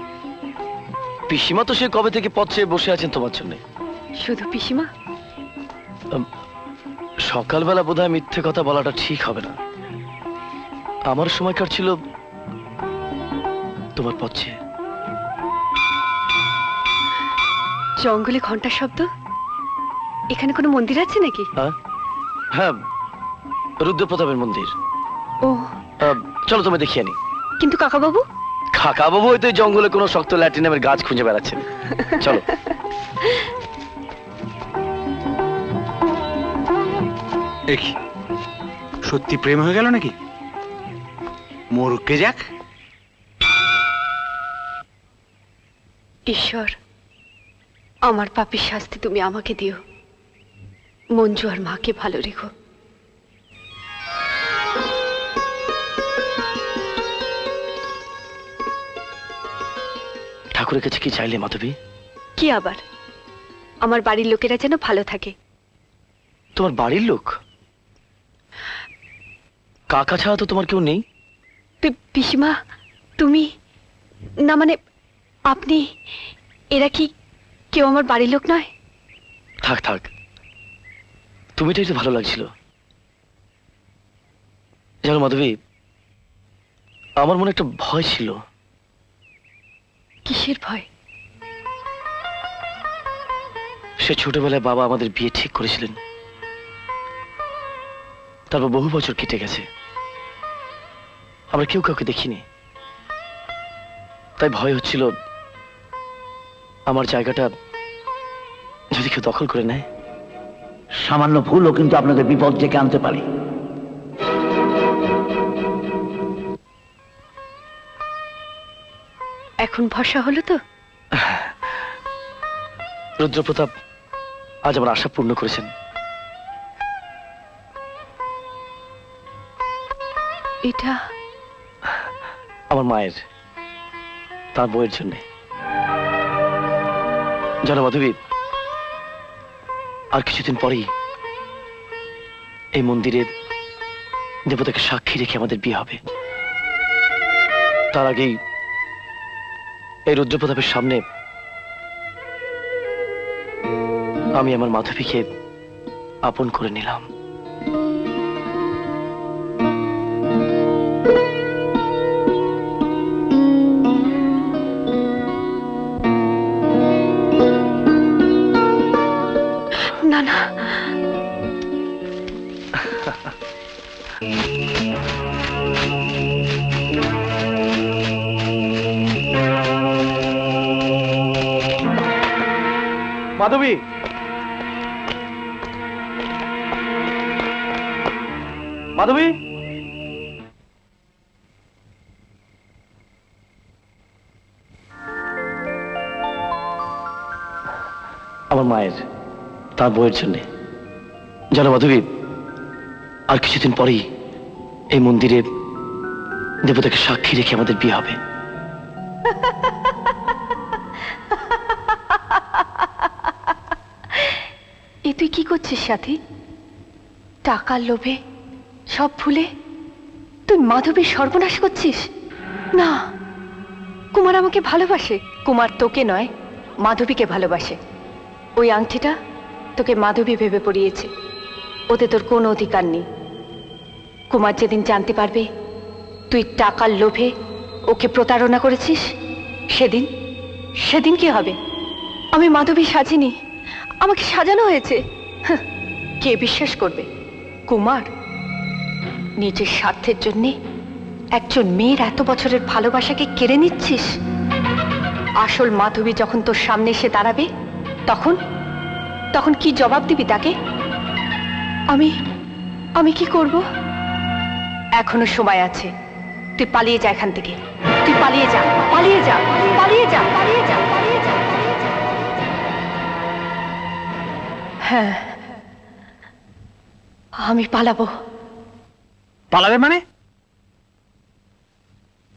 পিসিমা তো সে কবে থেকে পথ চেয়ে বসে আছেন তোমার জন্য। শুধু পিসিমা? সকালবেলা বোধহয় মিথ্যে কথা বলাটা ঠিক হবে না। আমার সময়কার ছিল তোমার পথ চেয়ে। জঙ্গলে ঘন্টার শব্দ, এখানে কোনো মন্দির আছে নাকি? হ্যাঁ, রুদ্রপ্রতাপের মন্দির। ও, চলো তুমি দেখিয়ে নি। কিন্তু কাকাবাবু? কাকাবাবু হয়তো এই জঙ্গলে কোনো শক্ত ল্যাটিনামের গাছ খুঁজে বেড়াচ্ছেন। চলো। দেখি সত্যি প্রেম হয়ে গেল নাকি? মরুকে যাক। ঈশ্বর, আমার পাপের শাস্তি তুমি আমাকে দিও, মঞ্জু আর মাকে ভালো রেখো। ঠাকুরের কাছে কি চাইলে মাধবী? কি আবার? আমার বাড়ির লোকেরা যেন ভালো থাকে। তোমার বাড়ির লোক? কাকা ছাড়া তো তোমার কেউ নেই। পিসিমা, তুমি না, মানে আপনি, এরা কি কেউ আমার বাড়ির লোক নয়? থাক থাক, তুমিটাই তো ভালো লাগছিল। জানো মাধবী, আমার মনে একটা ভয় ছিল। কিসের ভয়? সে ছোটবেলায় বাবা আমাদের বিয়ে ঠিক করেছিলেন, তারপর বহু বছর কেটে গেছে, আমরা কেউ কাউকে দেখিনি। তাই ভয় হচ্ছিল আমার জায়গাটা যদি কেউ দখল করে নেয়। সামান্য ভুলও কিন্তু আপনাদের বিপদ ডেকে আনতে পারে। এখন ভরসা হলো তো? রুদ্রপ্রতাপ আজ আমার আশা পূর্ণ করেছেন। এটা আমার মায়ের, তার বউয়ের জন্য। জানো মাধবী, আর কিছুদিন পরেই এই মন্দিরে দেবতাকে সাক্ষী রেখে আমাদের বিয়ে হবে। তার আগেই এই রুদ্রপ্রতাপের সামনে আমি আমার মাধবীকে আপন করে নিলাম। না না, মাধবী, মাধবী, আমার মায়ের, তার বউয়ের জন্য। জানো মাধবী, আর কিছুদিন পরেই এই মন্দিরে দেবতাকে সাক্ষী রেখে আমাদের বিয়ে হবে। এ তুই কি করছিস সাথী? টাকার লোভে সব ভুলে তুই মাধবীর সর্বনাশ করছিস? না, কুমার আমাকে ভালোবাসে। কুমার তোকে নয়, মাধবীকে ভালোবাসে। ওই আংটিটা তোকে মাধবী ভেবে পড়িয়েছে, ওতে তোর কোনো অধিকার নেই। কুমার যেদিন জানতে পারবে তুই টাকার লোভে ওকে প্রতারণা করেছিস, সেদিন সেদিন কি হবে? আমি মাধবী সাজিনি, আমাকে সাজানো হয়েছে। হাহ, কে বিশ্বাস করবে? কুমার, নিজের স্বার্থের জন্যে একজন মেয়ের এত বছরের ভালোবাসাকে কেড়ে নিচ্ছিস। আসল মাধবী যখন তোর সামনে এসে দাঁড়াবে, তখন তখন কি জবাব দিবি তাকে? আমি কি করব? এখনো সময় আছে, তুই পালিয়ে যা এখান থেকে। তুই পালিয়ে যা, পালিয়ে যা, পালিয়ে যা, পালিয়ে যা, পালিয়ে যা, পালিয়ে যা। হ্যাঁ, আমি পালাবো। পালাবে মানে?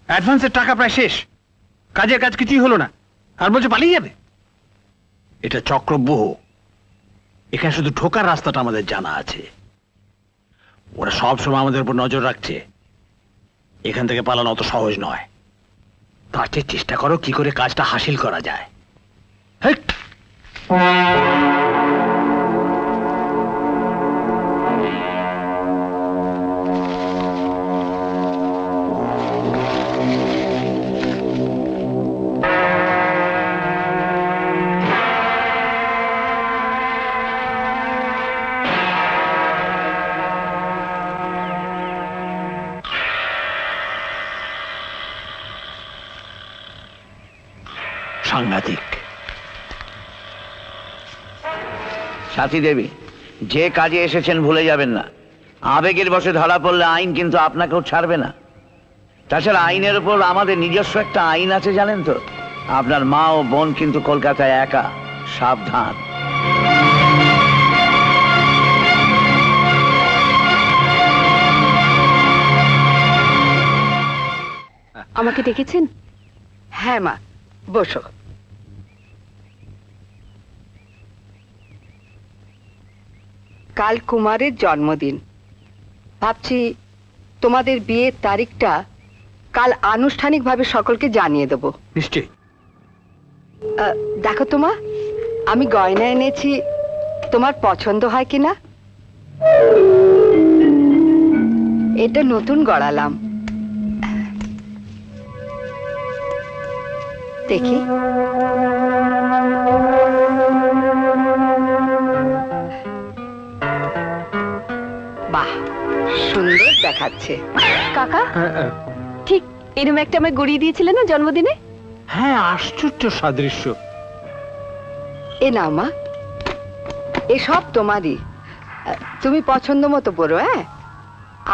অ্যাডভান্সের টাকা প্রায় শেষ, কাজের কাজ কিছুই হলো না, আর বলছে পালিয়ে যাবে? এটা চক্রব্যূহ। এখানে শুধু ঢোকার রাস্তাটা আমাদের জানা আছে। ওরা সব সময় আমাদের উপর নজর রাখছে। এখান থেকে পালানো অত সহজ নয়। তার চেয়ে চেষ্টা করো কি করে কাজটা হাসিল করা যায়। হেই! সাংঘাতিক। সাথী দেবী, যে কাজে এসেছেন ভুলে যাবেন না, আবেগের বশে ধরা পড়লে আইন কিন্তু আপনাকেও ছাড়বে না। তাছাড়া আইনের উপর আমাদের নিজস্ব একটা আইন আছে জানেন তো। আপনার মা ও বোন কিন্তু কলকাতায় একা, সাবধান। আমাকে ডেকেছেন? হ্যাঁ মা, বসো। কাল কুমারের জন্মদিন। ভাবছি তোমাদের বিয়ের তারিখটা কাল আনুষ্ঠানিকভাবে সকলকে জানিয়ে দেব। নিশ্চয়ই। দেখো তোমা, আমি গয়না এনেছি, তোমার পছন্দ হয় কিনা। এটা নতুন গড়ালাম, দেখি। বাহ, সুন্দর দেখাচ্ছে। কাকা ঠিক এরকম একটা আমায় গড়িয়ে দিয়েছিলে না জন্মদিনে? হ্যাঁ, আশ্চর্য সাদৃশ্য। এ নাও মা, এসব তোমারই, তুমি পছন্দ মতো পড়ো। হ্যাঁ,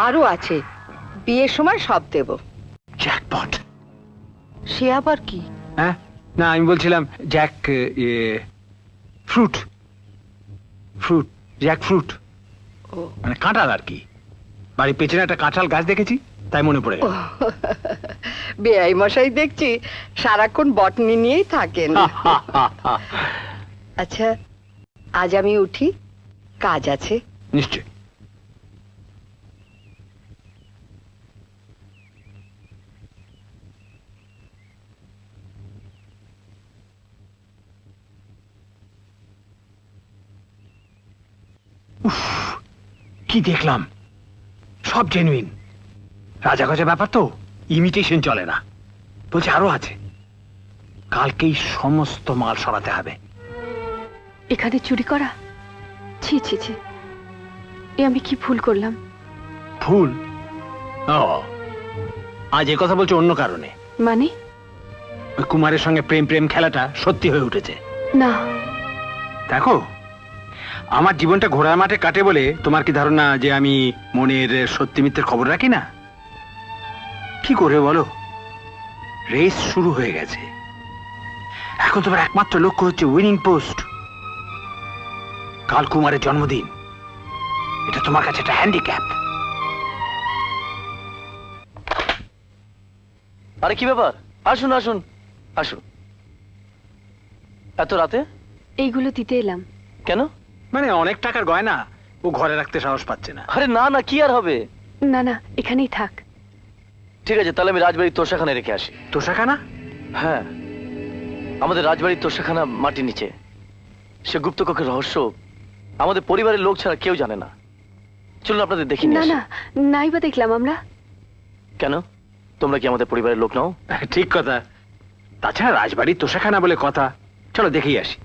আরো আছে, বিয়ের সময় সব দেব। জ্যাকপট। সে আবার কি? হ্যাঁ, না আমি বলছিলাম Jack fruit, fruit, Jack fruit, মানে কাঁঠাল আর কি। বাড়ির পেছনে একটা কাঁঠাল গাছ দেখেছি, তাই মনে পড়ে গেল। বেআই মশাই দেখছি সারাক্ষণ বটনি নিয়েই থাকেন। আচ্ছা, আজ আমি উঠি, কাজ আছে। নিশ্চয়। কি দেখলাম, সব জেনুইন। রাজাগজা ব্যাপার তো, ইমিটেশন চলে না। বলছে আরো আছে, কালকেই সমস্ত মাল সরাতে হবে। এখানে চুরি করা? ছি ছি ছি, এ আমি কি ভুল করলাম? ভুল? ও, আজ এ কথা বলছে অন্য কারণে। মানে? ওই কুমারের সঙ্গে প্রেম প্রেম খেলাটা সত্যি হয়ে উঠেছে। না। দেখো, আমার জীবনটা ঘোড়ার মাঠে কাটে বলে তোমার কি ধারণা যে আমি মনের সত্যি মিথ্যের খবর রাখি না? কি করে বলো, রেস শুরু হয়ে গেছে। এখন তোমার একমাত্র লক্ষ্য হচ্ছে উইনিং পোস্ট। কাল কুমারের জন্মদিন, এটা তোমার কাছে একটা হ্যান্ডিক্যাপ। আরে কি ব্যাপার, আসুন আসুন আসুন। এত রাতে? এইগুলো দিতে এলাম। কেন? মানে অনেক টাকার গয়না, ও ঘরে রাখতে সাহস পাচ্ছে না। আরে না না, কি আর হবে। না না, এখানেই থাক। ঠিক আছে, তাহলে আমি রাজবাড়ির তোষাখানায় রেখে আসি। তোষাখানা? হ্যাঁ, আমাদের রাজবাড়ির তোষাখানা মাটির নিচে। সে গুপ্তকক্ষের রহস্য আমাদের পরিবারের লোক ছাড়া কেউ জানে না। চলুন আপনাদের দেখি। না না, নাই বা দেখলাম আমরা। কেন, তোমরা কি আমাদের পরিবারের লোক নও? ঠিক কথা। তাছাড়া রাজবাড়ির তোষাখানা বলে কথা, চলো দেখেই আসি।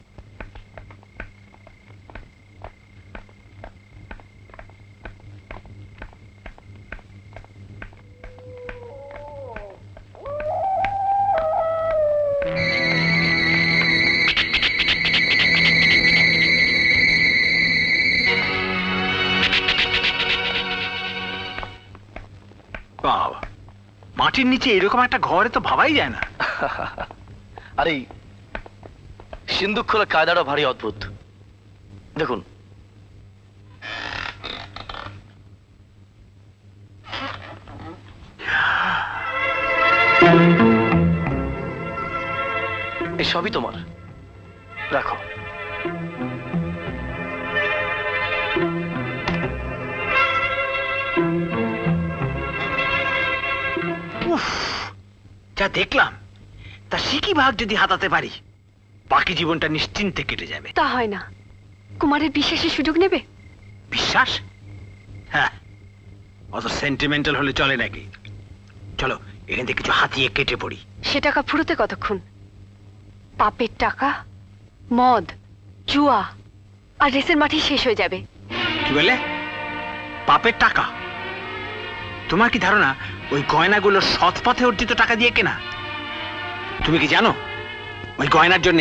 বাবা, মাটির নিচে এরকম একটা ঘরে তো ভাবাই যায় না। আরে সিন্দুক খোলা কায়দাটা ভারী অদ্ভুত। দেখুন, এই সবই তোমার, রাখো। উফ, যা দেখলাম তা সিকি ভাগ যদি হাতাতে পারি বাকি জীবনটা নিশ্চিন্তে কেটে যাবে। তা হয় না, কুমারের বিশ্বাসের সুযোগ নেবে? বিশ্বাস? হ্যাঁ, অত সেন্টিমেন্টাল হলে চলে নাকি? চলো এখান থেকে কিছু হাতিয়ে কেটে পড়ি। সে টাকা ফুরোতে কতক্ষণ? পাপের টাকা, মদ, জুয়া আর রেসের মাঠে শেষ হয়ে যাবে। কি বললে? পাপের টাকা? তোমার কি ধারণা ওই গয়নাগুলো সৎ পথে অর্জিত টাকা দিয়ে কেনা? তুমি কি জানো ওই গয়নার জন্য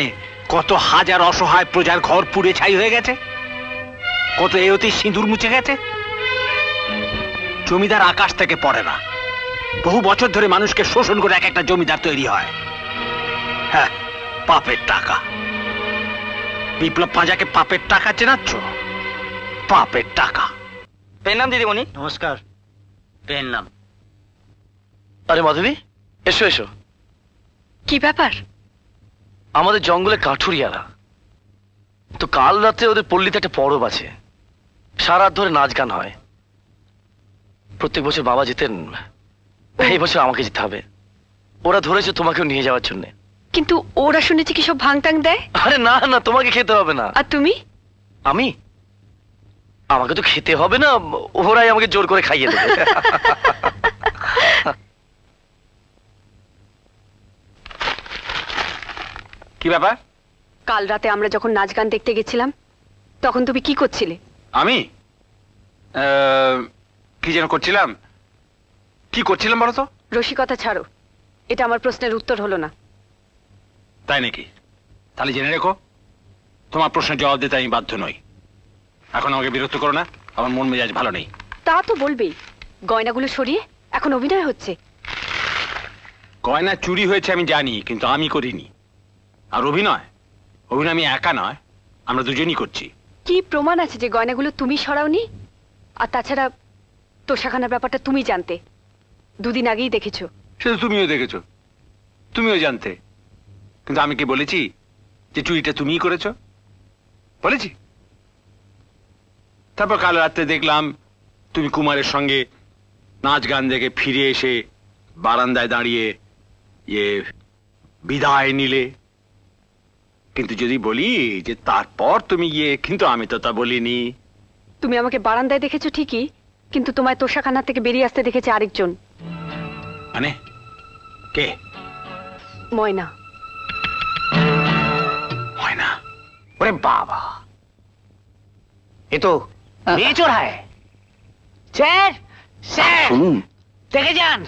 কত হাজার অসহায় প্রজার ঘর পুড়ে ছাই হয়ে গেছে, কত এয়তি সিঁদুর মুছে গেছে? জমিদার আকাশ থেকে পড়ে না, বহু বছর ধরে মানুষকে শোষণ করে এক একটা জমিদার তৈরি হয়। হ্যাঁ, পাপের টাকা। বিপ্লব পাঁজাকে পাপের টাকা চেনাচ্ছ? পাপের টাকা। পেন নাম দিদিমণি। নমস্কার। পেন নাম। আরে মাধবী, এসো এসো। কি ব্যাপার? আমাদের জঙ্গলে কাঠুরিয়ারা তো কাল রাতে ওদের পল্লীতে একটা পরব আছে, সারা রাত ধরে নাচ গান হয়। প্রত্যেক বছর বাবা যেতেন, এই বছর আমাকে যেতে হবে। ওরা ধরেছে তোমাকেও নিয়ে যাওয়ার জন্য। কিন্তু ওরা শুনেছি কি সব ভাঙটাং দেয়। আরে না না, তোমাকে খেতে হবে না। আর তুমি? আমি? আমাকে তো খেতে হবে না, ওরাই আমাকে জোর করে খাইয়ে দেবে। কি ব্যাপার? কাল রাতে আমরা যখন নাচ গান দেখতে গেছিলাম তখন তুমি কি করছিলে? আমি কি যেন করছিলাম। কি করছিলাম বলো তো? রসিকতা ছাড়ো, এটা আমার প্রশ্নের উত্তর হলো না। তাই নাকি? তাহলে জেনে রেখো, তোমার প্রশ্নের জবাব দিতে আমি বাধ্য নই। এখন আমাকে বিরক্ত করো না, আমার মন মেজাজ ভালো নেই। তা তো বলবেই। গয়নাগুলো সরিয়ে এখন অভিনয় হচ্ছে। গয়না চুরি হয়েছে আমি জানি, কিন্তু আমি করিনি। আর অভিনয় অভিনয় আমি একা নয়, আমরা দুজনই করছি। কি প্রমাণ আছে যে গয়নাগুলো তুমি সরাওনি? আর তাছাড়া তোষাখানার ব্যাপারটা তুমি জানতে, দুদিন আগেই দেখেছো। সেটা তুমিও দেখেছো, তুমিও জানতে, কিন্তু আমি কি বলেছি যে চুরিটা তুমিই করেছো? বলেছি? তারপর কাল রাত্রে দেখলাম তুমি কুমারের সঙ্গে নাচ গান দেখে ফিরে এসে বারান্দায় দাঁড়িয়ে বিদায় নিলে। কিন্তু যদি বলি যে তারপর তুমি কিন্তু আমি তো তা বলিনি। তুমি আমাকে বারান্দায় দেখেছো ঠিকই, কিন্তু তোমায় তোষাখানা থেকে বেরিয়ে আসতে দেখেছে আরেকজন। মানে কে? ময়না। হয় না? ওরে বাবা, ये तो बेचोर है। सर सर শুনুন, देखे जान,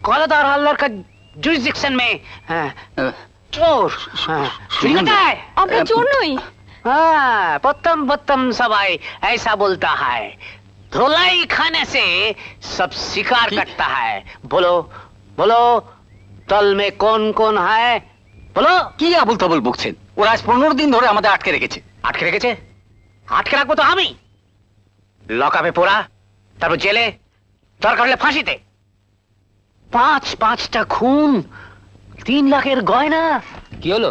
कौलादार हल्लर का जुरिसडिक्शन में चोर चुरी करता है। আমরা চোর নই। हाँ, पत्तम सबाई ऐसा बोलता है। धुलाई खाने से सब शिकार करता है। बोलो बोलो, तल में कौन कौन है? बोलो। কি আবুল তাবুল বকছেন? ওরা আজ 15 দিন ধরে আমাদের আটকে রেখেছে। আটকে রেখেছে? আটকে রাখবো তো আমি। লকআপে পোড়া, তারপর জেলে, দরকার হলে ফাঁসিতে। 5-5টা খুন, 3 লাখের গয়না। কি হলো?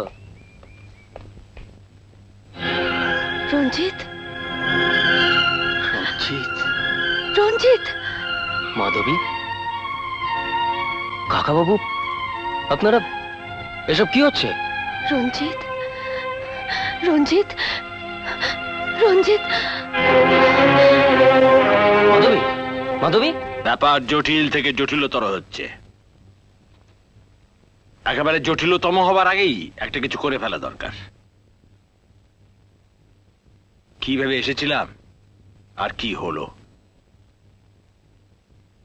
রঞ্জিত, রঞ্জিত, রঞ্জিত, মাধবী, কাকাবাবু, আপনারা এসব কি হচ্ছে? রঞ্জিত, রঞ্জিত, রঞ্জিত। মাধবী, মাধবী, ব্যাপার জটিল থেকে জটিলতর হচ্ছে। একেবারে জটিলতম হবার আগেই একটা কিছু করে ফেলা দরকার। কিভাবে এসেছিলাম আর কি হলো,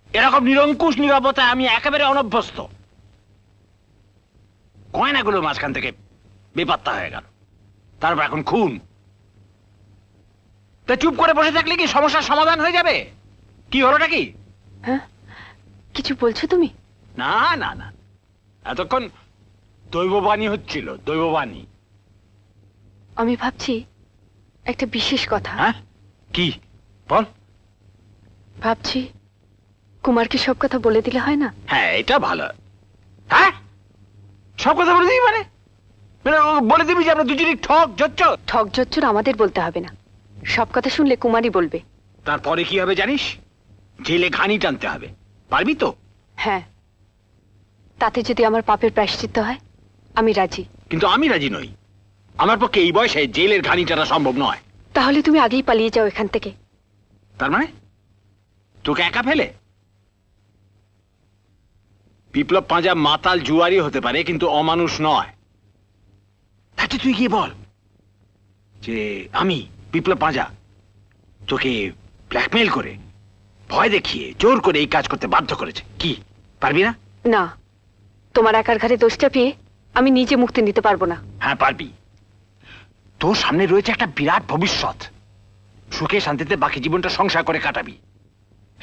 এরকম নিরঙ্কুশ নীরবতায় আমি একেবারে অনভ্যস্ত। গয়নাগুলো মাঝখান থেকে বেপাত্তা হয়ে গেল, তারপর এখন খুন। তা চুপ করে বসে থাকলে কি সমস্যার সমাধান হয়ে যাবে? কি হলোটা কি? হ্যাঁ, কিছু বলছো তুমি? না না না, এতক্ষণ দৈববাণী হচ্ছিল, দৈববাণী। আমি ভাবছি একটা বিশেষ কথা। হ্যাঁ, কি বল? ভাবছি কুমারকে সব কথা বলে দিলে হয় না? হ্যাঁ, এটা ভালো। হ্যাঁ, সব কথা বলে দিবি মানে? বলে দিবি যে আমরা দুজনই ঠক জচ্চ? ঠক জচ্চুর আমাদের বলতে হবে না, সব কথা শুনলে কুমারই বলবে। তারপরে কি হবে জানিস? জেলে ঘানি টানতে হবে, পারবি তো? হ্যাঁ, তাতে যদি আমার পাপের প্রায়শ্চিত্ত হয় আমি রাজি। কিন্তু আমি রাজি নই। আমার পক্ষে এই বয়সে জেলের ঘানি টানা সম্ভব নয়। তাহলে তুমি আগেই পালিয়ে যাও এখান থেকে। তার মানে তোকে একা ফেলে? বিপ্লব পাঁজা মাতাল জুয়ারি হতে পারে, কিন্তু অমানুষ নয়। তাতে তুই গিয়ে বল যে আমি বিপ্লব পাঁজা তোকে ব্ল্যাকমেইল করে, ভয় দেখিয়ে, জোর করে এই কাজ করতে বাধ্য করেছে। কি পারবি না? না, তোমার একার ঘাড়ে দোষটা পেয়ে আমি নিজে মুক্তি নিতে পারবো না। হ্যাঁ পারবি। তোর সামনে রয়েছে একটা বিরাট ভবিষ্যৎ। সুখে শান্তিতে বাকি জীবনটা সংসার করে কাটাবি।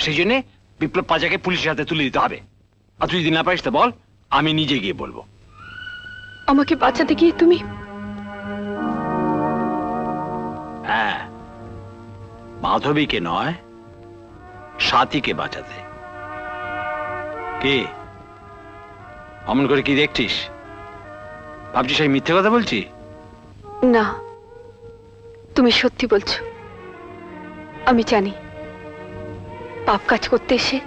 সেই জন্য বিপ্লব পাঁজাকে পুলিশের হাতে তুলে দিতে হবে। আর তুই যদি না পারিস তো বল, আমি নিজে গিয়ে বলবো। আমাকে বাঁচাতে গিয়ে তুমি? হ্যাঁ, মাধবীকে নয়, সাথীকে বাঁচাতে। কে অমন করে কি দেখছিস? ভাবছিস আমি মিথ্যে কথা বলছি? না, তুমি সত্যি বলছো। আমি জানি পাপ কাজ করতে এসে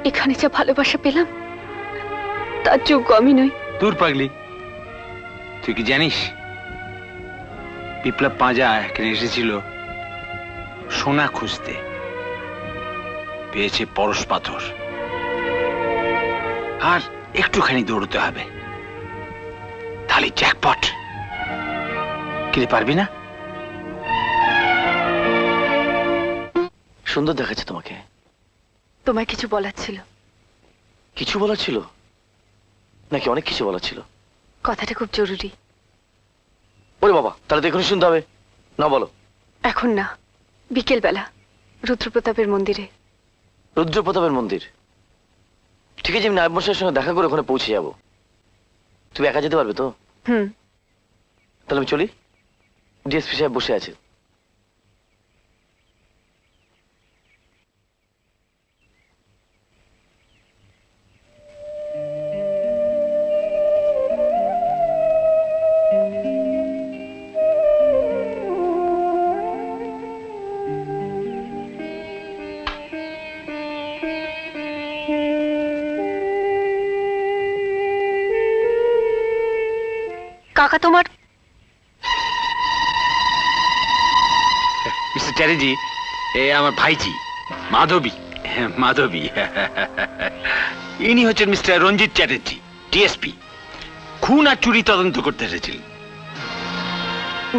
এখানে যা ভালোবাসা পেলাম তার যোগ্য আমি নই। দূর পাগলি, তুই কি জানিস বিপ্লব পাঁজা এখানে এসেছিল সোনা খুঁজতে, পেয়েছে পরশ পাথর। আর একটুখানি দৌড়তে হবে, তাহলে জ্যাকপট। কি পারবি না? সুন্দর দেখাচ্ছে তোমাকে। তোমায় কিছু বলার ছিল। কিছু বলার ছিল নাকি অনেক কিছু বলার ছিল? কথাটা খুব জরুরি। ওরে বাবা, তাহলে তো এখনই শুনতে হবে। না বলো। এখন না, বিকেল বেলা রুদ্রপ্রতাপের মন্দিরে। রুদ্রপ্রতাপের মন্দির? ঠিক আছে, আমি নায়ব মশাইয়ের সঙ্গে দেখা করে ওখানে পৌঁছে যাবো। তুমি একা যেতে পারবে তো? হুম। তাহলে আমি চলি। ডিএসপি সাহেব বসে আছে। কাকা তোমার? মিস্টার চ্যাটার্জি, এ আমার ভাইজি মাধবী। মাধবী। ইনি হচ্ছেন মিস্টার রঞ্জিত চ্যাটার্জি, ডিএসপি। খুন আর চুরি তদন্ত করতে এসেছিলেন।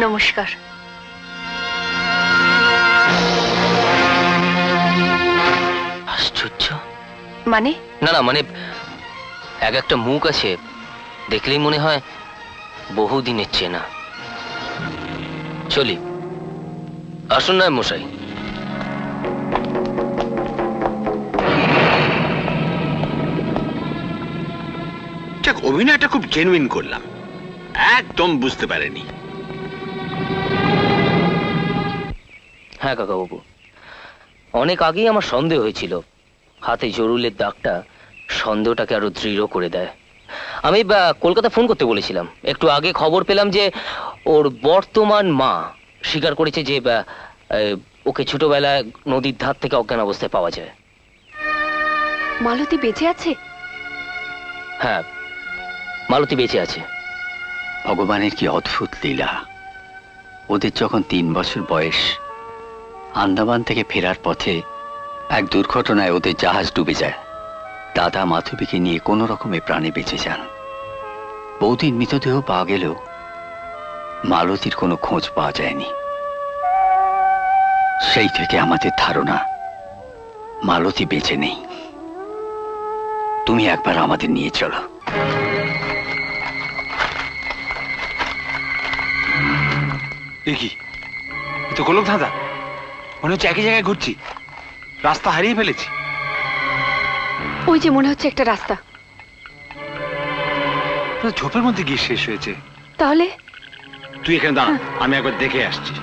নমস্কার। আশ্চর্য। মানে? না না, মানে এক একটা মুখ আছে, দেখলেই মনে হয় বহুদিনের চেনা। চলি, আসুন না মশাই। ঠিক, অভিনয়টা খুব জেনুইন করলাম, একদম বুঝতে পারেনি। হ্যাঁ কাকাবাবু, অনেক আগেই আমার সন্দেহ হয়েছিল। হাতে জরুলের দাগটা সন্দেহটাকে আরো দৃঢ় করে দেয়। আমি কলকাতা ফোন করতে বলেছিলাম। একটু আগে খবর পেলাম যে ওর বর্তমান মা স্বীকার করেছে যে ওকে ছোটবেলায় নদীর ধার থেকে অজ্ঞান অবস্থায় পাওয়া যায়। মালতী বেঁচে আছে? হ্যাঁ, মালতী বেঁচে আছে। ভগবানের কি অদ্ভুত লীলা। ওদের যখন 3 বছর বয়স, আন্দামান থেকে ফেরার পথে এক দুর্ঘটনায় ওদের জাহাজ ডুবে যায়। দাদা মাধবীকে নিয়ে কোনো রকমে প্রাণে বেঁচে যান। বৌদির মৃতদেহ পাওয়া গেলেও মালতীর কোনো খোঁজ পাওয়া যায়নি। সেই থেকে আমাদের ধারণা মালতী বেঁচে নেই। তুমি একবার আমাদের নিয়ে চলো। দেখি, এ তো গোলক ধাঁধা। মনে হচ্ছে একই জায়গায় ঘুরছি, রাস্তা হারিয়ে ফেলেছি। ওই যে মনে হচ্ছে একটা রাস্তা। ঝোপের মধ্যে গিয়ে শেষ হয়েছে। তাহলে তুই এখানে দাঁড়া, আমি একবার দেখে আসছি।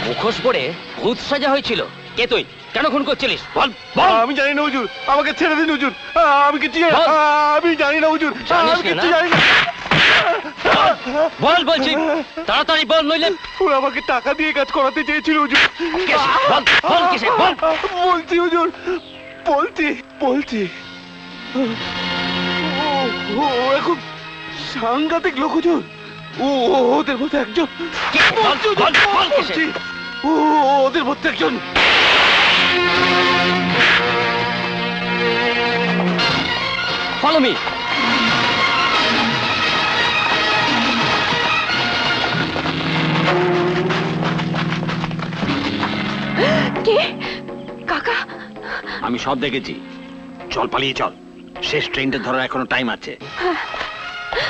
মুখোশ পরে ভূত সাজা হয়েছিল। কে তুই? কেন খুন করছিলিস? বল বল। আমি জানি না হুজুর, আমাকে ছেড়ে দিন হুজুর, আমি কিছু বল। আমি জানি না হুজুর, জানিস আমি না, কিছু না? জানি না। বল বলছি, তাড়াতাড়ি বল, নইলে ওরা আমাকে টাকা দিয়ে কাজ করাতে চেয়েছিল হুজুর। বল বল কিসে বল। বলছি হুজুর, বলছি বলছি। ও এখন সাংঘাতিক লোক হুজুর। ওদের মধ্যে একজন। বল বল বল কিসে? বলছি, ওদের মধ্যে একজন। Follow me. কে? কাকা? আমি সব দেখেছি। চল পালিয়ে চল, শেষ ট্রেনটা ধরার এখনো টাইম আছে।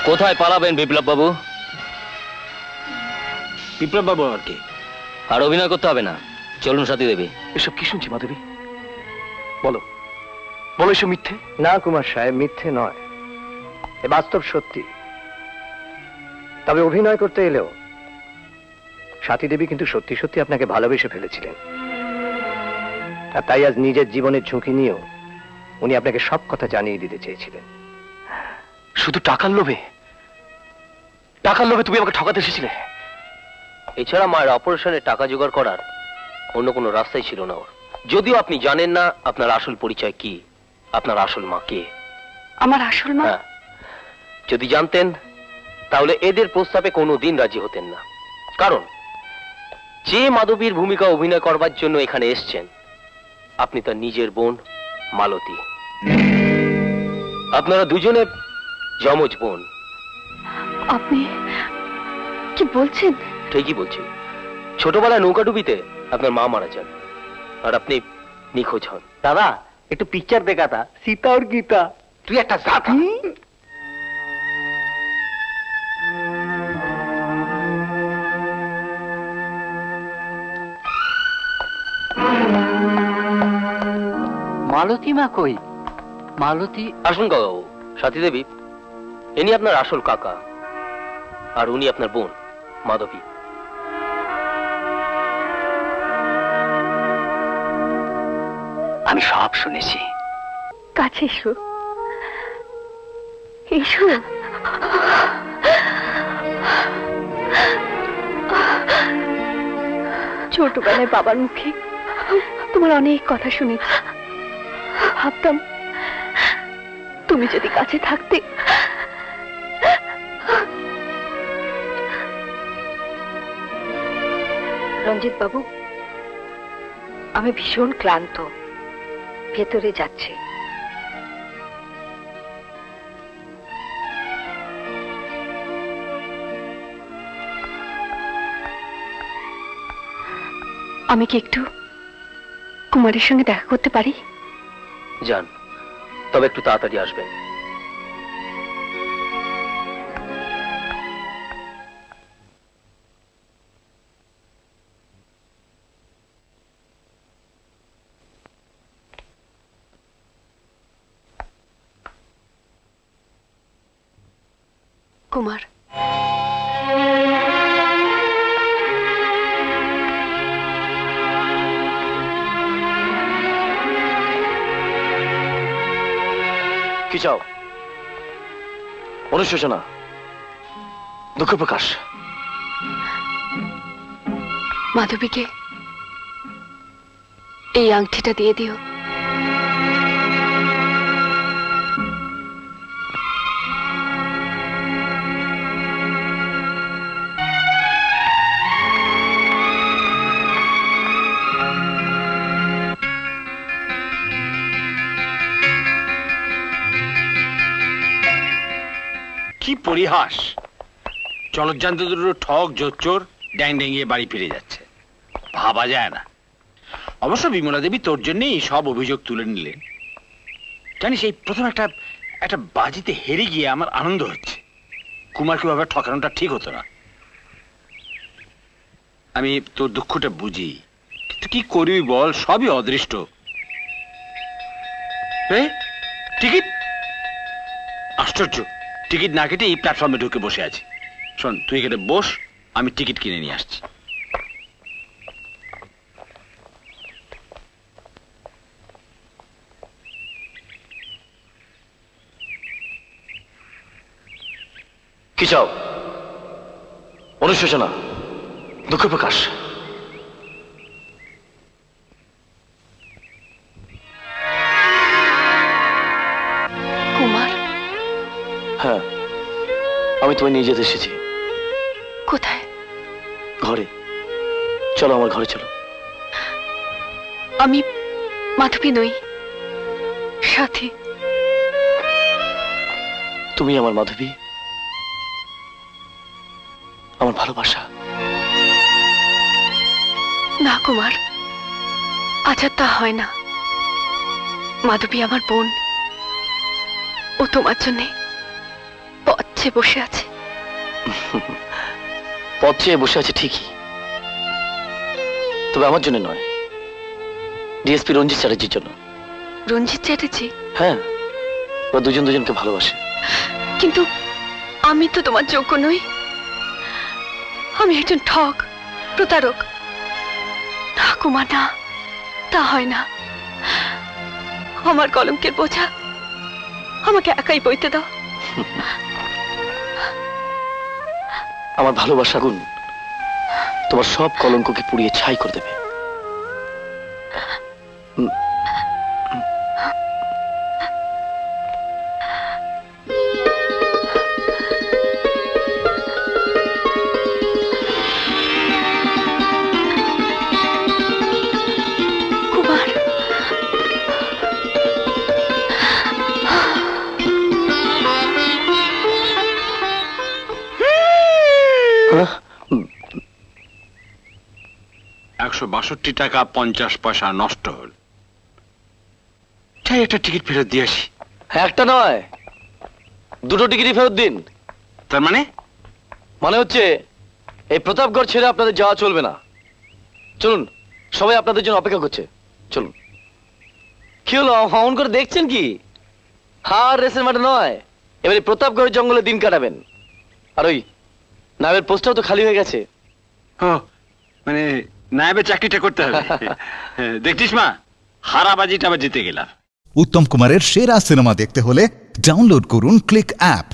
কোথায় পালাবেন বিপ্লব বাবু? বিপ্লব বাবু আর কি? আর অভিনয় করতে হবে না, চলুন সাথী দেবী। এসব কি শুনছি মাধবী? বলো বলো, এসব মিথ্যে? না কুমার সাহেব, মিথ্যে নয়, এ বাস্তব সত্যি। তবে অভিনয় করতে এলেও সাথী দেবী কিন্তু সত্যি সত্যি আপনাকে ভালোবেসে ফেলেছিলেন, আর তাই আজ নিজের জীবনের ঝুঁকি নিয়েও উনি আপনাকে সব কথা জানিয়ে দিতে চেয়েছিলেন। শুধু টাকার লোভে? টাকার লোভে তুমি আমাকে ঠকাতে এসেছিলে? এছাড়া মায়ের অপারেশনে টাকা জোগাড় করার অন্য কোনো রাস্তাই ছিল না ওর। যদিও আপনি জানেন না আপনার আসল পরিচয় কি, আপনার আসল মা কে। আমার আসল মা? হ্যাঁ, যদি জানতেন তাহলে এদের প্রস্তাবে কোনোদিন রাজি হতেন না। কারণ যে মাধবীর ভূমিকা অভিনয় করবার জন্য এখানে এসছেন, আপনি তার নিজের বোন মালতী। আপনারা দুজনে যমজ বোন। আপনি কি বলছেন? ঠিকই বলছি। ছোটবেলায় নৌকাডুবিতে আপনার মা মারা যান, আর আপনি নিখোঁজ হন। দাদা একটু পিকচার দেখাতা, সীতা আর গীতা। তুই একটা জাতা। মালতী মা কই? মালতী? আসুন কাকাবাবু। সাথী দেবী, ইনি আপনার আসল কাকা, আর উনি আপনার বোন মাধবী। আমি সব শুনেছি। কাছে এসো, এসো। ছোটবেলায় বাবার মুখে তোমার অনেক কথা শুনেছি। ভাবতাম তুমি যদি কাছে থাকতে। রঞ্জিত বাবু, আমি ভীষণ ক্লান্ত, ভেতরে যাচ্ছি। আমি কি একটু কুমারের সঙ্গে দেখা করতে পারি? যান, তবে একটু তাড়াতাড়ি আসবেন। কুমার, কি চাও? অনুশোচনা, দুঃখ প্রকাশ? মাধবীকে এই আংটিটা দিয়ে দিও। কি পরিহাস! জলজ্জান্ত দুটো ঠক জোচ্চোর ড্যাং ডেঙ্গিয়ে বাড়ি ফিরে যাচ্ছে, ভাবা যায় না। অবশ্য বিমলা দেবী তোর জন্যই সব অভিযোগ তুলে নিলেন। জানিস, এই প্রথম একটা একটা বাজিতে হেরে গিয়ে আমার আনন্দ হচ্ছে। কুমারকে ভাবে ঠকানোটা ঠিক হতো না। আমি তোর দুঃখটা বুঝি, কিন্তু কি করবি বল, সবই অদৃষ্ট। টিকিট? আশ্চর্য, টিকিট না কেটে এই প্ল্যাটফর্মে ঢুকে বসে আছি। শোন, তুই এখানে বস, আমি টিকিট কিনে নিয়ে আসছি। কি চাও? অনুশোচনা, দুঃখ প্রকাশ? কুমার, হ্যাঁ, আমি তোমায় নিয়ে যেতে এসেছি কোথায়? ঘরে। চলো আমার ঘরে চলো। আমি মাধবী নই, সাথী। তুমি আমার মাধবী, আমার ভালোবাসা। না কুমার, আজ আর তা হয় না। মাধবী আমার বোন, ও তোমার জন্যে পথ চেয়ে বসে আছে। পথ চেয়ে বসে আছে ঠিকই, তবে আমার জন্য নয়, ডিএসপি রঞ্জিত চ্যাটার্জির জন্য। রঞ্জিত চ্যাটার্জি? হ্যাঁ, ওরা দুজন দুজনকে ভালোবাসে। কিন্তু আমি তো তোমার যোগ্য নই। আমি একজন ঠক, প্রতারক। না কুমার, না, তা হয় না। আমার কলঙ্কের বোঝা আমাকে একাই বইতে দাও। আমার ভালোবাসা গুণ তোমার সব কলঙ্ককে পুড়িয়ে ছাই করে দেবে। কুমার, হ্যাঁ? 162 টাকা 50 পয়সা নষ্ট হল। চাই একটা টিকিট ফেরত দিয়ে আসি। একটা নয়, দুটো টিকিটই ফেরত দিন। তার মানে? মানে হচ্ছে এই প্রতাপগড় ছেড়ে আপনাদের যাওয়া চলবে না। চলুন, সবাই আপনাদের জন্য অপেক্ষা করছে। চলুন। কি হলো, অমন করে দেখছেন কি? হার রেসের মাঠে নয়, এবারে প্রতাপগড়ের জঙ্গলে দিন কাটাবেন। আর ওই নামের পোস্টটাও তো খালি হয়ে গেছে। ও, মানে নায়েবের চাকরিটা করতে হবে। দেখছিস মা, হারাবাজিটা আবার জিতে গেলাম। উত্তম কুমারের সেরা সিনেমা দেখতে হলে ডাউনলোড করুন ক্লিক অ্যাপ।